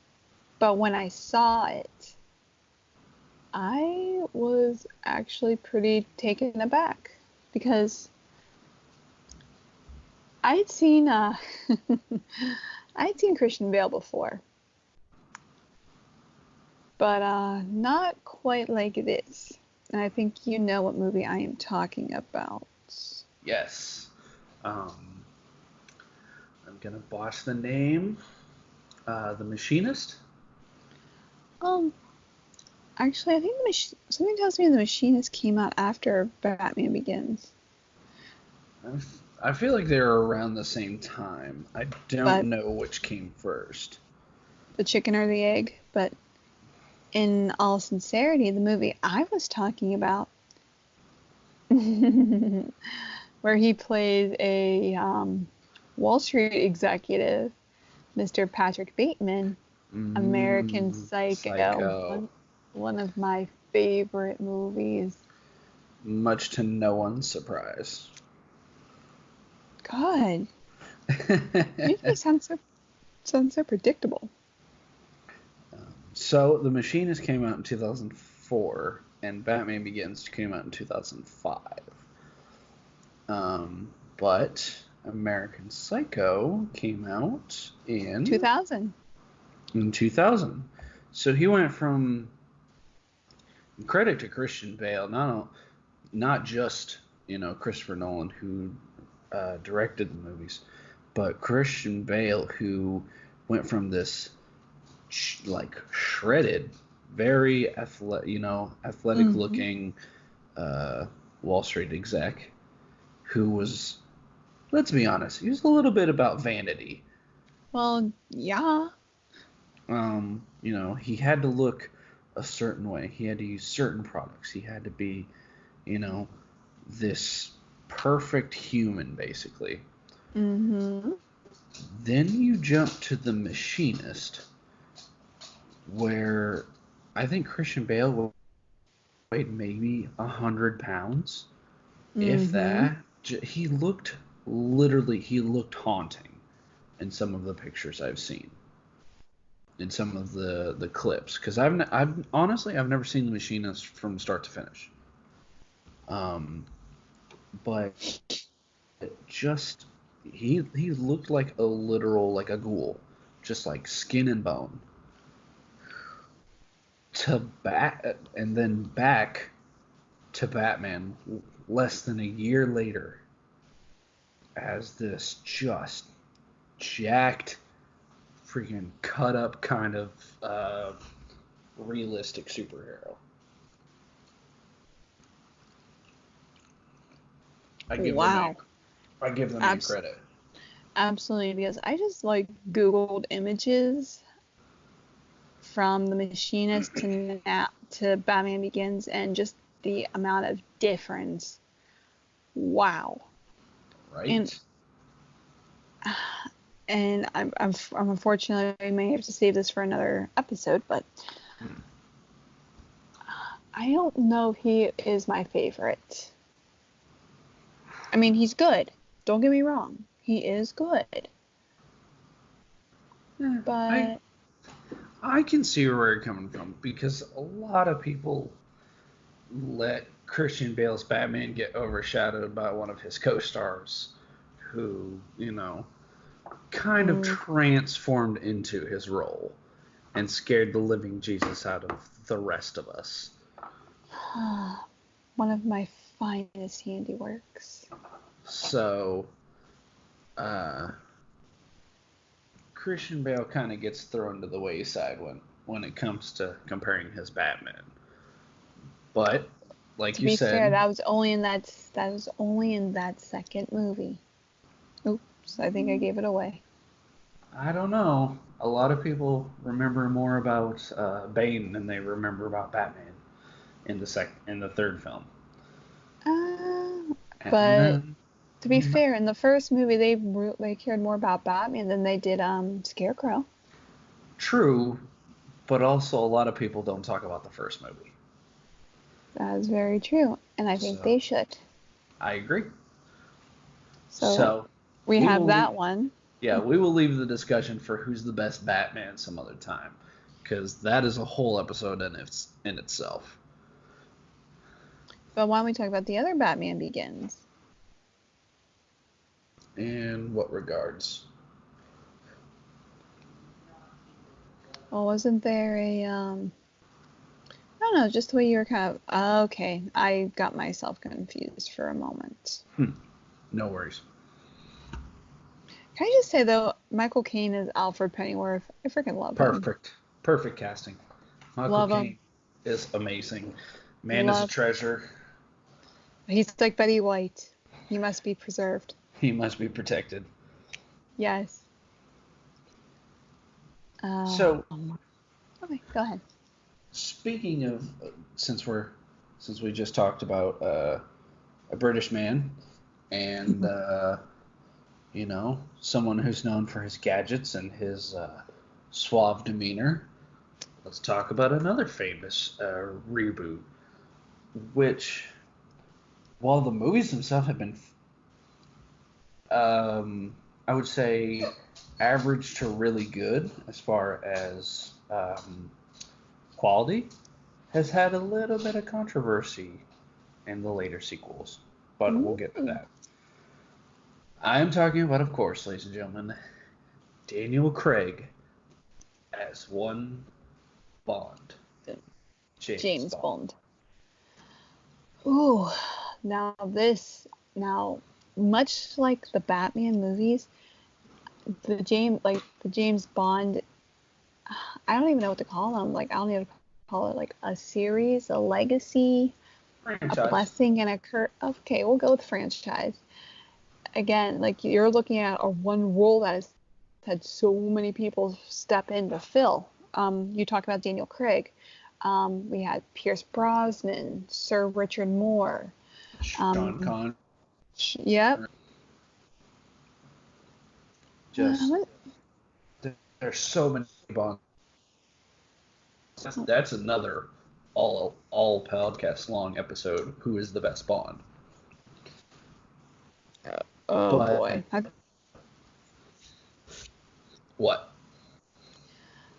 [SPEAKER 2] but when I saw it, I was actually pretty taken aback because I'd seen Christian Bale before, but not quite like this. And I think you know what movie I am talking about.
[SPEAKER 1] Yes. I'm gonna botch the name. The Machinist.
[SPEAKER 2] Actually, I think something tells me The Machinist came out after Batman Begins.
[SPEAKER 1] I feel like they were around the same time. I don't know which came first.
[SPEAKER 2] The chicken or the egg, but in all sincerity, the movie I was talking about, where he plays a Wall Street executive, Mr. Patrick Bateman, American Psycho. One of my favorite movies.
[SPEAKER 1] Much to no one's surprise.
[SPEAKER 2] God. You guys sound so predictable.
[SPEAKER 1] So The Machinist came out in 2004, and Batman Begins came out in 2005. But American Psycho came out in
[SPEAKER 2] 2000.
[SPEAKER 1] In 2000. So he went from, credit to Christian Bale, not just Christopher Nolan, who directed the movies, but Christian Bale, who went from this shredded, very athletic looking Wall Street exec, who was, let's be honest, he was a little bit about vanity.
[SPEAKER 2] Well, yeah.
[SPEAKER 1] He had to look a certain way. He had to use certain products. He had to be, this perfect human, basically.
[SPEAKER 2] Mm-hmm.
[SPEAKER 1] Then you jump to The Machinist, where I think Christian Bale weighed maybe 100 pounds, if that. He looked haunting in some of the pictures I've seen, in some of the clips, because I've honestly never seen The Machinist from start to finish. But just he looked like a literal, like a ghoul, just like skin and bone. And then back to Batman less than a year later as this just jacked, freaking cut up kind of realistic superhero. I give them credit.
[SPEAKER 2] Absolutely, because I just Googled images from The Machinist to Batman Begins, and just the amount of difference. Wow.
[SPEAKER 1] Right.
[SPEAKER 2] And I'm unfortunately, I may have to save this for another episode, but I don't know if he is my favorite. I mean, he's good. Don't get me wrong. He is good. But
[SPEAKER 1] I can see where you're coming from, because a lot of people let Christian Bale's Batman get overshadowed by one of his co-stars, who, kind of transformed into his role and scared the living Jesus out of the rest of us.
[SPEAKER 2] One of my finest handiworks.
[SPEAKER 1] So, Christian Bale kind of gets thrown to the wayside when it comes to comparing his Batman. But, like you said,
[SPEAKER 2] to be fair, that was only in that second movie. Oops, I think I gave it away.
[SPEAKER 1] I don't know. A lot of people remember more about Bane than they remember about Batman in the third film.
[SPEAKER 2] But to be fair, in the first movie, they cared more about Batman than they did Scarecrow.
[SPEAKER 1] True, but also a lot of people don't talk about the first movie.
[SPEAKER 2] That is very true, and I think they should.
[SPEAKER 1] I agree.
[SPEAKER 2] So we have that one.
[SPEAKER 1] Yeah, we will leave the discussion for who's the best Batman some other time, because that is a whole episode in itself.
[SPEAKER 2] But why don't we talk about the other Batman Begins?
[SPEAKER 1] In what regards?
[SPEAKER 2] Well, wasn't there a I don't know, just the way you were kind of okay. I got myself confused for a moment.
[SPEAKER 1] No worries.
[SPEAKER 2] Can I just say though, Michael Caine is Alfred Pennyworth. I freaking love him.
[SPEAKER 1] Perfect casting. Michael Caine is amazing. Man is a treasure.
[SPEAKER 2] He's like Betty White. He must be preserved.
[SPEAKER 1] He must be protected.
[SPEAKER 2] Yes.
[SPEAKER 1] Okay,
[SPEAKER 2] go ahead.
[SPEAKER 1] Speaking of, since we just talked about a British man and someone who's known for his gadgets and his suave demeanor, let's talk about another famous reboot, which, while the movies themselves have been, I would say, average to really good as far as quality has had a little bit of controversy in the later sequels, but we'll get to that. I am talking about, of course, ladies and gentlemen, Daniel Craig as one Bond.
[SPEAKER 2] James Bond. Ooh, now much like the Batman movies, the James Bond, I don't even know what to call them. Like, I don't even call it like a series, a legacy,
[SPEAKER 1] Franchise.
[SPEAKER 2] a blessing, and a curse. Okay, we'll go with franchise. Again, like, you're looking at a one role that has had so many people step in to fill. You talk about Daniel Craig. We had Pierce Brosnan, Sir Richard Moore,
[SPEAKER 1] Sean Connery.
[SPEAKER 2] Yep.
[SPEAKER 1] There's so many Bonds. That's another all podcast long episode. Who is the best Bond?
[SPEAKER 2] Boy.
[SPEAKER 1] What?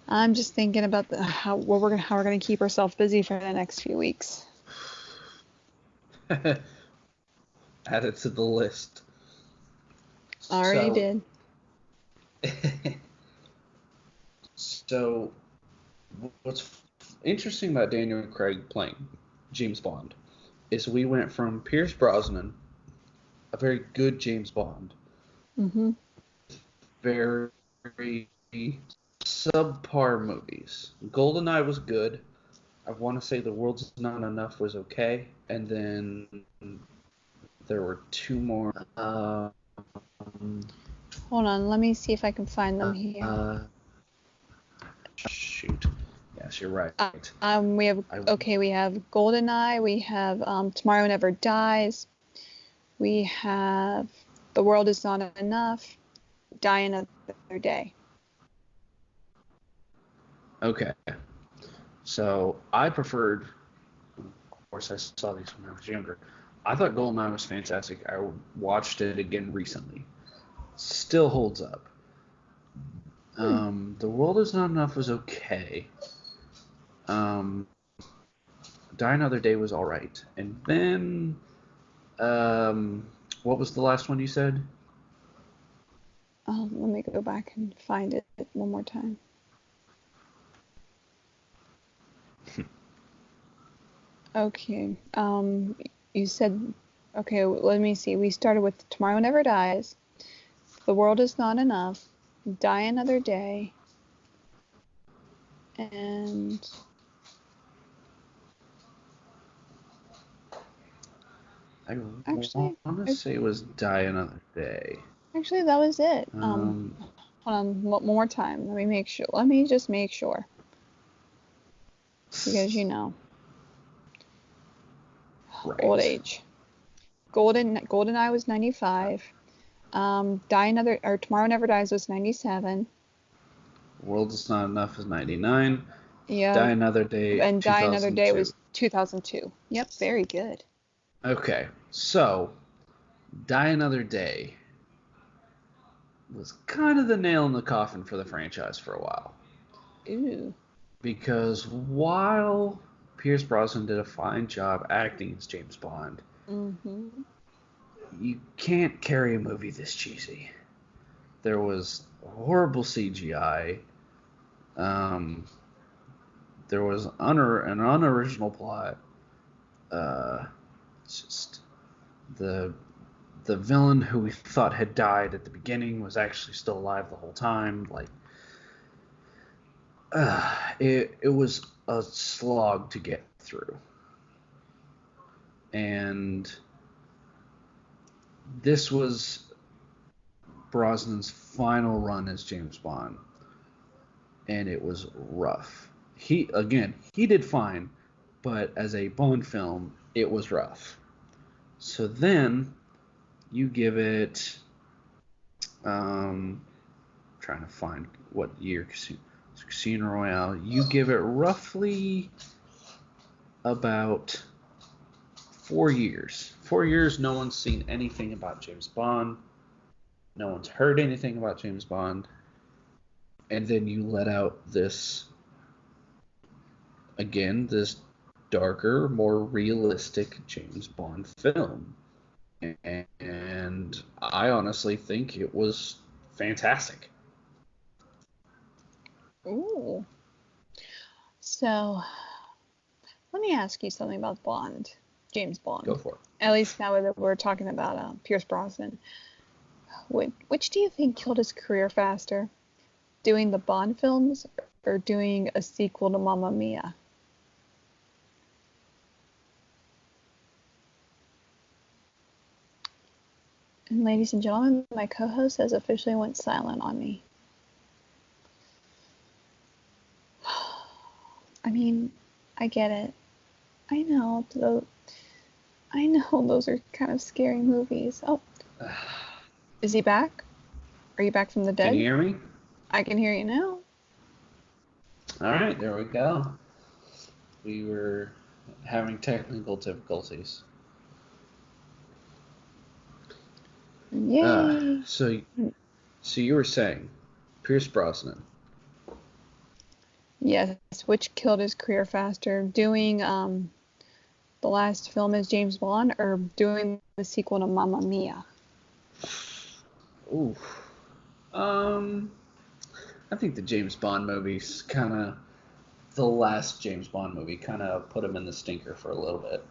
[SPEAKER 2] I'm just thinking about how we're gonna keep ourselves busy for the next few weeks.
[SPEAKER 1] Add it to the list.
[SPEAKER 2] Already did.
[SPEAKER 1] So, what's interesting about Daniel Craig playing James Bond is we went from Pierce Brosnan, a very good James Bond, very subpar movies. GoldenEye was good. I want to say The World's Not Enough was okay, and then there were two more.
[SPEAKER 2] Hold on, let me see if I can find them here.
[SPEAKER 1] Shoot. Yes, you're right.
[SPEAKER 2] We have GoldenEye. We have Tomorrow Never Dies. We have The World Is Not Enough. Die Another Day.
[SPEAKER 1] Okay. So I preferred. Of course, I saw these when I was younger. I thought GoldenEye was fantastic. I watched it again recently. Still holds up. The World Is Not Enough was okay. Die Another Day was all right. And then, what was the last one you said?
[SPEAKER 2] Let me go back and find it one more time. Okay. You said, okay, let me see. We started with Tomorrow Never Dies, The World Is Not Enough, Die Another Day, and
[SPEAKER 1] I want to say it was Die Another Day.
[SPEAKER 2] Actually, that was it. Hold on, one more time. Let me just make sure. Because,
[SPEAKER 1] right.
[SPEAKER 2] Old age. GoldenEye was 95. Tomorrow Never Dies was 97.
[SPEAKER 1] World Is Not Enough is 99.
[SPEAKER 2] Yeah.
[SPEAKER 1] Die Another Day.
[SPEAKER 2] And Die Another Day was 2002. Yep, very good.
[SPEAKER 1] Okay, so Die Another Day was kind of the nail in the coffin for the franchise for a while.
[SPEAKER 2] Ooh.
[SPEAKER 1] Because while Pierce Brosnan did a fine job acting as James Bond, you can't carry a movie this cheesy. There was horrible CGI. There was an unoriginal plot. It's just the villain who we thought had died at the beginning was actually still alive the whole time. Like, it was a slog to get through. And this was Brosnan's final run as James Bond, and it was rough. He did fine, but as a Bond film, it was rough. So then you give it, trying to find what year Casino Royale, you give it roughly about 4 years. 4 years, no one's seen anything about James Bond. No one's heard anything about James Bond. And then you let out this again, this darker, more realistic James Bond film. And I honestly think it was fantastic.
[SPEAKER 2] Ooh. So, let me ask you something about Bond, James Bond.
[SPEAKER 1] Go for it.
[SPEAKER 2] At least now that we're talking about Pierce Brosnan. Which do you think killed his career faster? Doing the Bond films or doing a sequel to Mamma Mia? And ladies and gentlemen, my co-host has officially went silent on me. I mean, I get it. I know those are kind of scary movies. Oh, is he back? Are you back from the dead?
[SPEAKER 1] Can you hear me?
[SPEAKER 2] I can hear you now.
[SPEAKER 1] All right, there we go. We were having technical difficulties.
[SPEAKER 2] Yay!
[SPEAKER 1] So you were saying Pierce Brosnan?
[SPEAKER 2] Yes, which killed his career faster? Doing the last film as James Bond or doing the sequel to Mamma Mia?
[SPEAKER 1] Ooh. I think the James Bond movies the last James Bond movie kind of put him in the stinker for a little bit.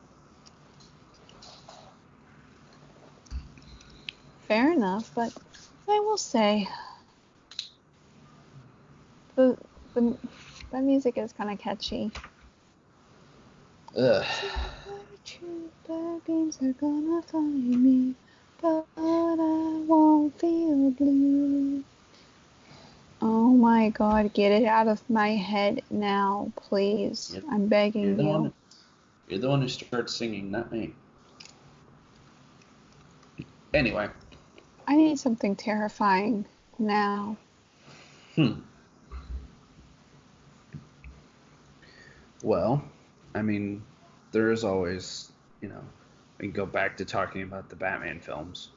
[SPEAKER 2] Fair enough, but I will say the music is kind of catchy.
[SPEAKER 1] Ugh.
[SPEAKER 2] The beams are gonna find me, but I won't feel blue. Oh my God, get it out of my head now, please. Yep. I'm begging you.
[SPEAKER 1] You're the one who starts singing, not me. Anyway.
[SPEAKER 2] I need something terrifying now.
[SPEAKER 1] Well, I mean, there is always, we can go back to talking about the Batman films.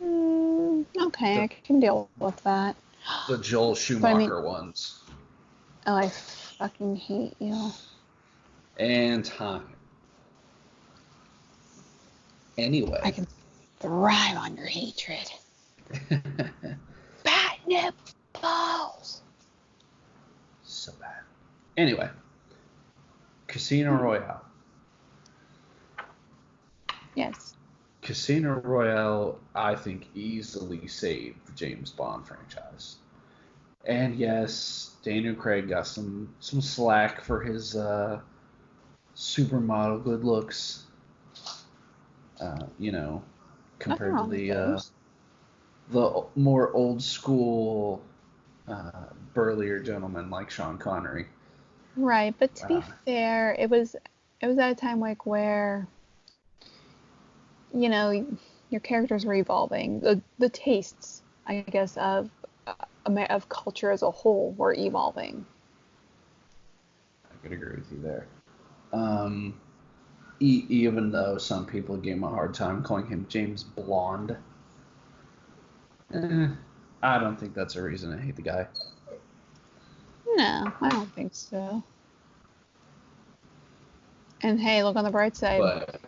[SPEAKER 2] Okay, I can deal with that.
[SPEAKER 1] The Joel Schumacher ones.
[SPEAKER 2] Oh, I fucking hate you.
[SPEAKER 1] And time. Anyway.
[SPEAKER 2] I can thrive on your hatred. Bat nipples.
[SPEAKER 1] So bad. Anyway. Casino Royale.
[SPEAKER 2] Yes.
[SPEAKER 1] Casino Royale, I think, easily saved the James Bond franchise. And yes, Daniel Craig got some slack for his supermodel good looks. Compared to the more old school, burlier gentlemen like Sean Connery.
[SPEAKER 2] Right, but to be fair, it was at a time like where, your characters were evolving. The tastes, I guess, of culture as a whole were evolving.
[SPEAKER 1] I could agree with you there. Even though some people gave him a hard time calling him James Blonde. I don't think that's a reason to hate the guy.
[SPEAKER 2] No, I don't think so. And hey, look on the bright side.
[SPEAKER 1] But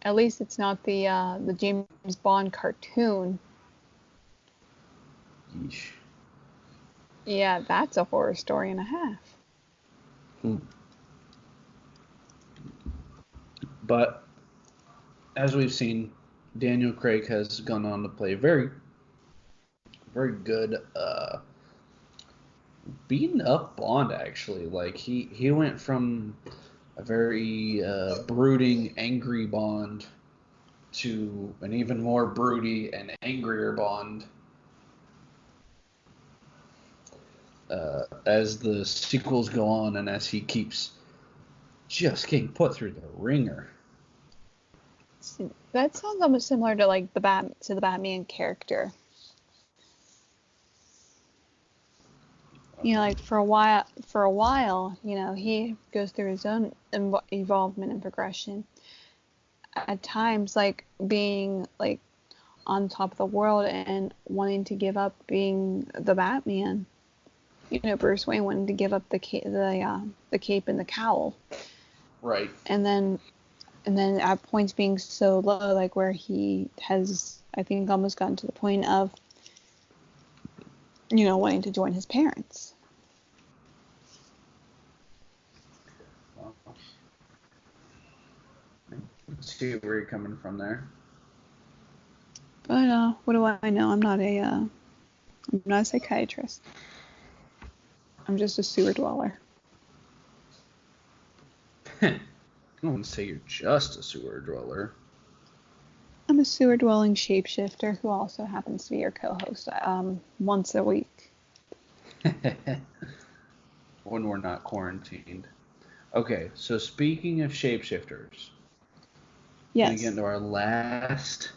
[SPEAKER 2] at least it's not the James Bond cartoon.
[SPEAKER 1] Yeesh.
[SPEAKER 2] Yeah, that's a horror story and a half.
[SPEAKER 1] But as we've seen, Daniel Craig has gone on to play very, very good beaten up Bond, actually. Like, he went from a very brooding, angry Bond to an even more broody and angrier Bond as the sequels go on and as he keeps just getting put through the ringer.
[SPEAKER 2] That sounds almost similar to like the Batman character. Like for a while, he goes through his own evolvement and progression. At times, like being like on top of the world and wanting to give up being the Batman. Bruce Wayne wanted to give up the cape and the cowl.
[SPEAKER 1] Right.
[SPEAKER 2] And then at points being so low, like where he has, I think, almost gotten to the point of, wanting to join his parents.
[SPEAKER 1] Well, let's see where you're coming from there.
[SPEAKER 2] But what do I know? I'm not a psychiatrist. I'm just a sewer dweller.
[SPEAKER 1] I wouldn't say you're just a sewer dweller.
[SPEAKER 2] I'm a sewer dwelling shapeshifter who also happens to be your co-host once a week.
[SPEAKER 1] When we're not quarantined. Okay, so speaking of shapeshifters,
[SPEAKER 2] yes,
[SPEAKER 1] we're gonna get into our last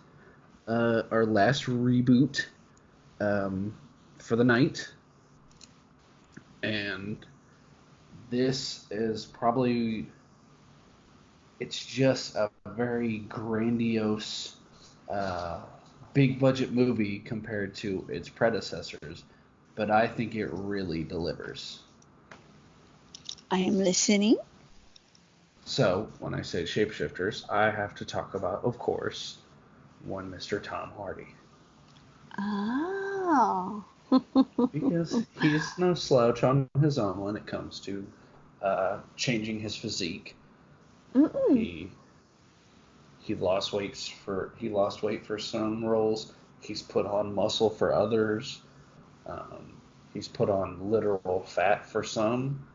[SPEAKER 1] reboot for the night, and this is probably, it's just a very grandiose, big budget movie compared to its predecessors, but I think it really delivers.
[SPEAKER 2] I am listening.
[SPEAKER 1] So, when I say shapeshifters, I have to talk about, of course, one Mr. Tom Hardy.
[SPEAKER 2] Oh.
[SPEAKER 1] Because he's no slouch on his own when it comes to changing his physique.
[SPEAKER 2] Mm-mm.
[SPEAKER 1] He lost weight for some roles. He's put on muscle for others. He's put on literal fat for some.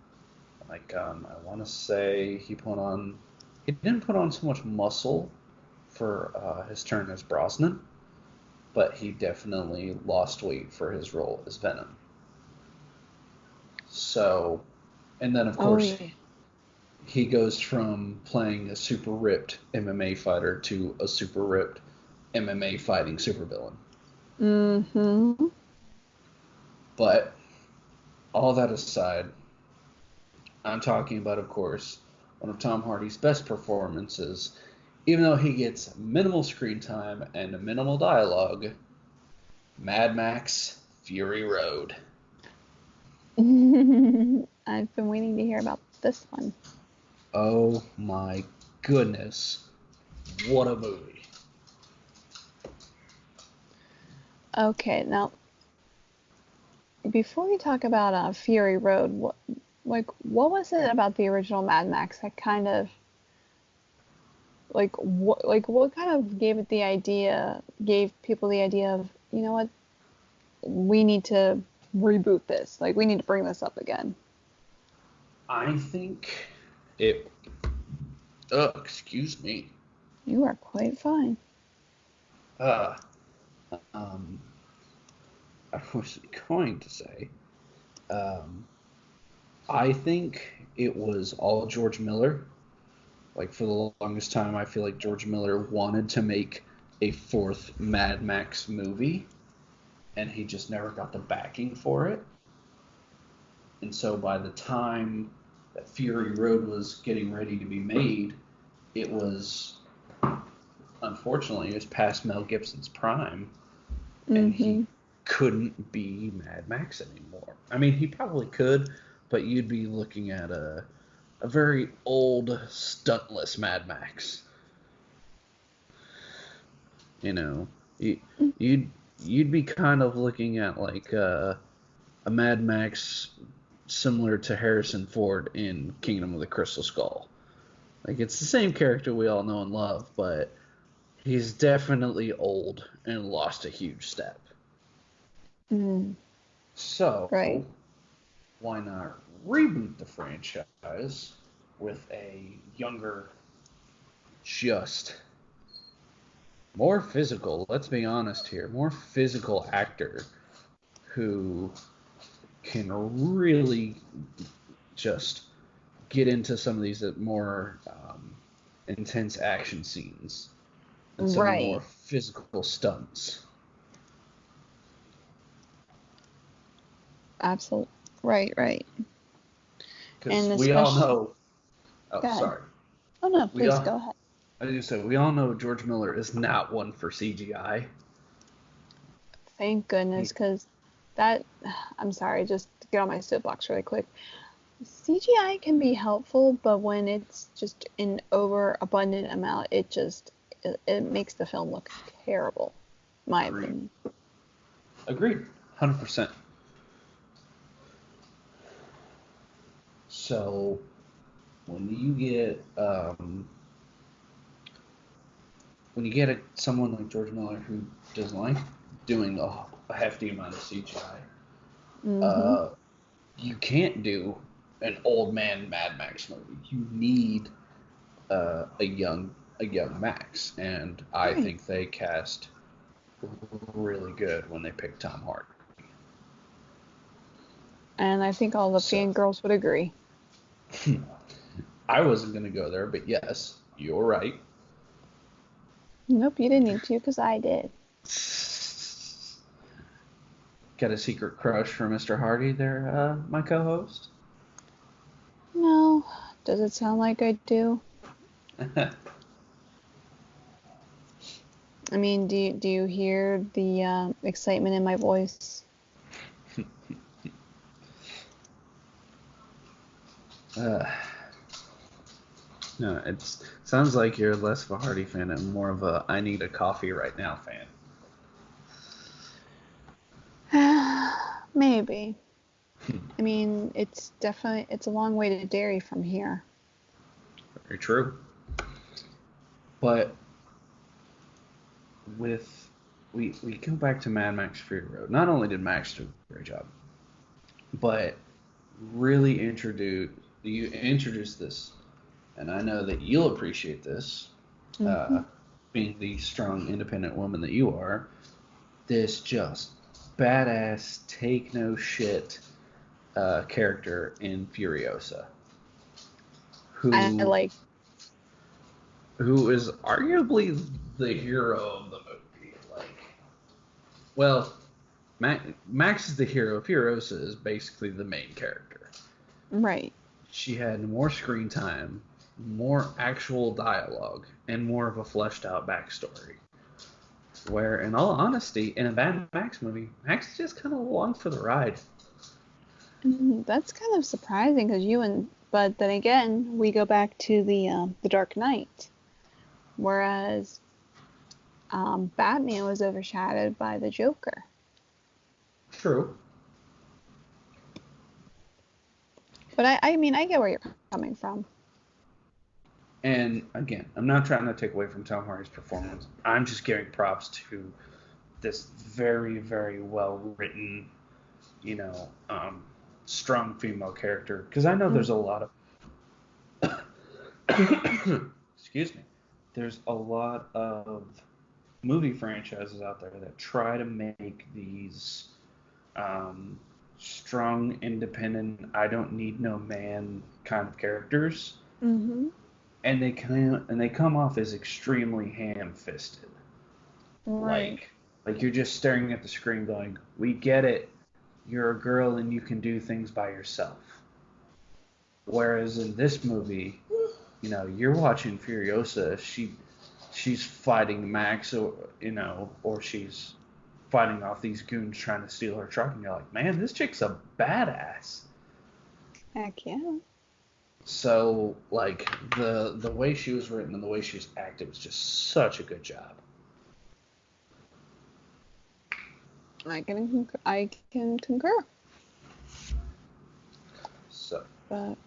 [SPEAKER 1] Like I want to say he didn't put on so much muscle for his turn as Brosnan, but he definitely lost weight for his role as Venom. So, and then of course he goes from playing a super ripped MMA fighter to a super ripped MMA fighting supervillain.
[SPEAKER 2] Mm-hmm.
[SPEAKER 1] But all that aside, I'm talking about, of course, one of Tom Hardy's best performances, even though he gets minimal screen time and minimal dialogue, Mad Max Fury Road.
[SPEAKER 2] I've been waiting to hear about this one.
[SPEAKER 1] Oh my goodness. What a movie.
[SPEAKER 2] Okay, now, before we talk about Fury Road, what was it about the original Mad Max that kind of, what kind of gave people the idea of, you know what, we need to reboot this, like, we need to bring this up again?
[SPEAKER 1] I think excuse me.
[SPEAKER 2] You are quite fine.
[SPEAKER 1] I was going to say, I think it was all George Miller. Like, for the longest time, I feel like George Miller wanted to make a fourth Mad Max movie, and he just never got the backing for it. And so by the time that Fury Road was getting ready to be made, it was, unfortunately, it was past Mel Gibson's prime, and he couldn't be Mad Max anymore. I mean, he probably could, but you'd be looking at a very old, stuntless Mad Max. You know, you'd be kind of looking at like a Mad Max similar to Harrison Ford in Kingdom of the Crystal Skull. Like, it's the same character we all know and love, but he's definitely old and lost a huge step. So,
[SPEAKER 2] right.
[SPEAKER 1] Why not reboot the franchise with a younger, just more physical, let's be honest here, more physical actor who can really just get into some of these more intense action scenes and some of the more physical stunts.
[SPEAKER 2] Absolutely. Right.
[SPEAKER 1] Because we all know... Oh, sorry.
[SPEAKER 2] Oh, no, please, go ahead.
[SPEAKER 1] I just said, we all know George Miller is not one for CGI.
[SPEAKER 2] Thank goodness, because that, I'm sorry, just to get on my soapbox really quick. CGI can be helpful, but when it's just in overabundant amount, it makes the film look terrible, in my opinion.
[SPEAKER 1] Agreed, 100%. So, when you get someone like George Miller who doesn't like doing a hefty amount of CGI, you can't do an old man Mad Max movie. You need a young Max, and I think they cast really good when they picked Tom Hardy.
[SPEAKER 2] And I think all the fangirls would agree.
[SPEAKER 1] I wasn't going to go there, but yes, you're right.
[SPEAKER 2] Nope, you didn't need to, because I did.
[SPEAKER 1] Got a secret crush for Mr. Hardy there, my co-host?
[SPEAKER 2] No. Does it sound like I do? I mean, do you hear the excitement in my voice?
[SPEAKER 1] No, it sounds like you're less of a Hardy fan and more of a I need a coffee right now
[SPEAKER 2] fan. Maybe. I mean, it's a long way to Derry from here.
[SPEAKER 1] Very true. But we go back to Mad Max Fury Road. Not only did Max do a great job, but really you introduced this, and I know that you'll appreciate this, being the strong, independent woman that you are. This just badass, take no shit character in Furiosa, who is arguably the hero of the movie. Max is the hero. Furiosa is basically the main character.
[SPEAKER 2] Right. She
[SPEAKER 1] had more screen time, more actual dialogue, and more of a fleshed out backstory. Where, in all honesty, in a Mad Max movie, Max is just kind of along for the ride.
[SPEAKER 2] That's kind of surprising, but then again, we go back to the Dark Knight, whereas Batman was overshadowed by the Joker.
[SPEAKER 1] True.
[SPEAKER 2] But I mean, I get where you're coming from.
[SPEAKER 1] And again, I'm not trying to take away from Tom Hardy's performance. I'm just giving props to this very, very well written, strong female character. Because I know there's a lot of excuse me. There's a lot of movie franchises out there that try to make these strong, independent, I don't need no man kind of characters.
[SPEAKER 2] Mm-hmm.
[SPEAKER 1] And they come off as extremely ham-fisted.
[SPEAKER 2] Right.
[SPEAKER 1] Like you're just staring at the screen going, we get it. You're a girl and you can do things by yourself. Whereas in this movie, you're watching Furiosa. She's fighting Max, or she's fighting off these goons trying to steal her truck, and you're like, man, this chick's a badass.
[SPEAKER 2] Heck yeah.
[SPEAKER 1] So, the way she was written and the way she was acted was just such a good job.
[SPEAKER 2] I can concur.
[SPEAKER 1] So.
[SPEAKER 2] But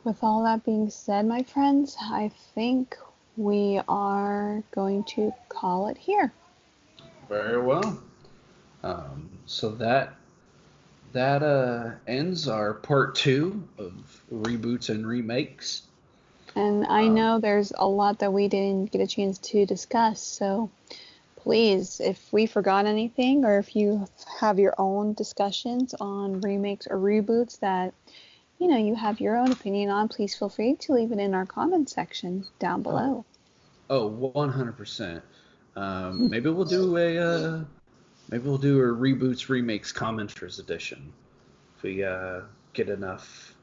[SPEAKER 2] with all that being said, my friends, I think we are going to call it here.
[SPEAKER 1] Very well. So that ends our part 2 of Reboots and Remakes.
[SPEAKER 2] And I know there's a lot that we didn't get a chance to discuss, so please, if we forgot anything, or if you have your own discussions on remakes or reboots that you have your own opinion on, please feel free to leave it in our comment section down below.
[SPEAKER 1] 100%. Maybe we'll do a Reboots Remakes commenters edition if we get enough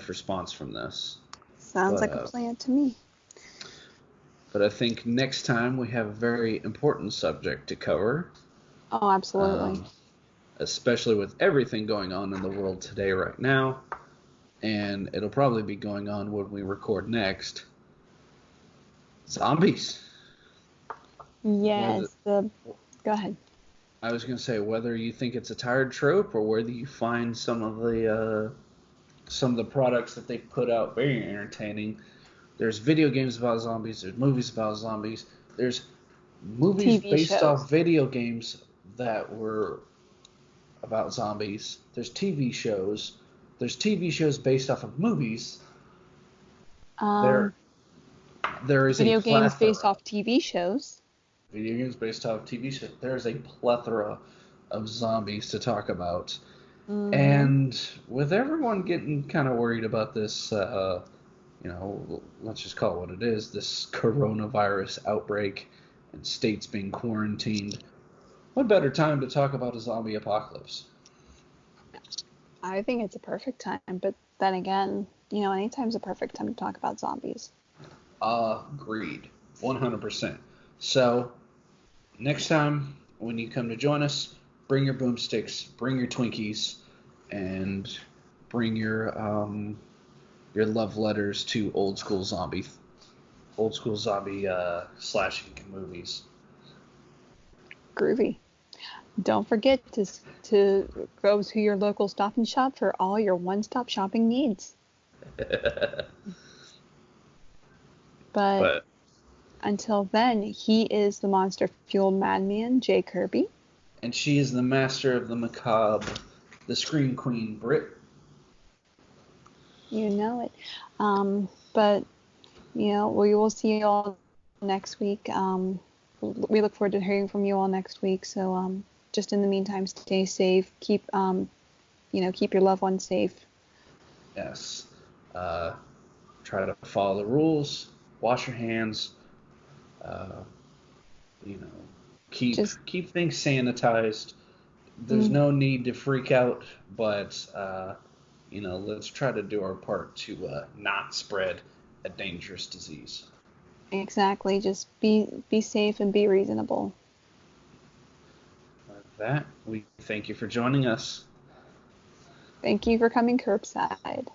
[SPEAKER 1] response from this.
[SPEAKER 2] Sounds like a plan to me.
[SPEAKER 1] But I think next time we have a very important subject to cover.
[SPEAKER 2] Oh, absolutely.
[SPEAKER 1] Especially with everything going on in the world today right now, and it'll probably be going on when we record next. Zombies.
[SPEAKER 2] Yes. Go ahead.
[SPEAKER 1] I was going to say, whether you think it's a tired trope or whether you find some of the products that they put out very entertaining. There's video games about zombies. There's movies about zombies. There's movies
[SPEAKER 2] TV
[SPEAKER 1] based
[SPEAKER 2] shows.
[SPEAKER 1] off video games that were about zombies. There's TV shows. There's TV shows based off of movies. There is
[SPEAKER 2] video
[SPEAKER 1] a plethora.
[SPEAKER 2] games based off TV shows.
[SPEAKER 1] Video games based off TV shows. There's a plethora of zombies to talk about. Mm-hmm. And with everyone getting kind of worried about this, let's just call it what it is, this coronavirus outbreak and states being quarantined, what better time to talk about a zombie apocalypse?
[SPEAKER 2] I think it's a perfect time, but then again, anytime's a perfect time to talk about zombies.
[SPEAKER 1] Agreed. 100%. So, next time when you come to join us, bring your boomsticks, bring your Twinkies, and bring your love letters to old school zombie slashing movies.
[SPEAKER 2] Groovy. Don't forget to go to your local Stop and Shop for all your one-stop shopping needs. But until then, he is the monster-fueled madman, Jay Kirby.
[SPEAKER 1] And she is the master of the macabre, the Scream Queen, Britt.
[SPEAKER 2] You know it. But, we will see you all next week. We look forward to hearing from you all next week. So, just in the meantime, stay safe. Keep your loved ones safe.
[SPEAKER 1] Yes. Try to follow the rules. Wash your hands. Keep things sanitized. There's no need to freak out, but let's try to do our part to not spread a dangerous disease.
[SPEAKER 2] Exactly. Just be safe and be reasonable.
[SPEAKER 1] With that, we thank you for joining us.
[SPEAKER 2] Thank you for coming curbside.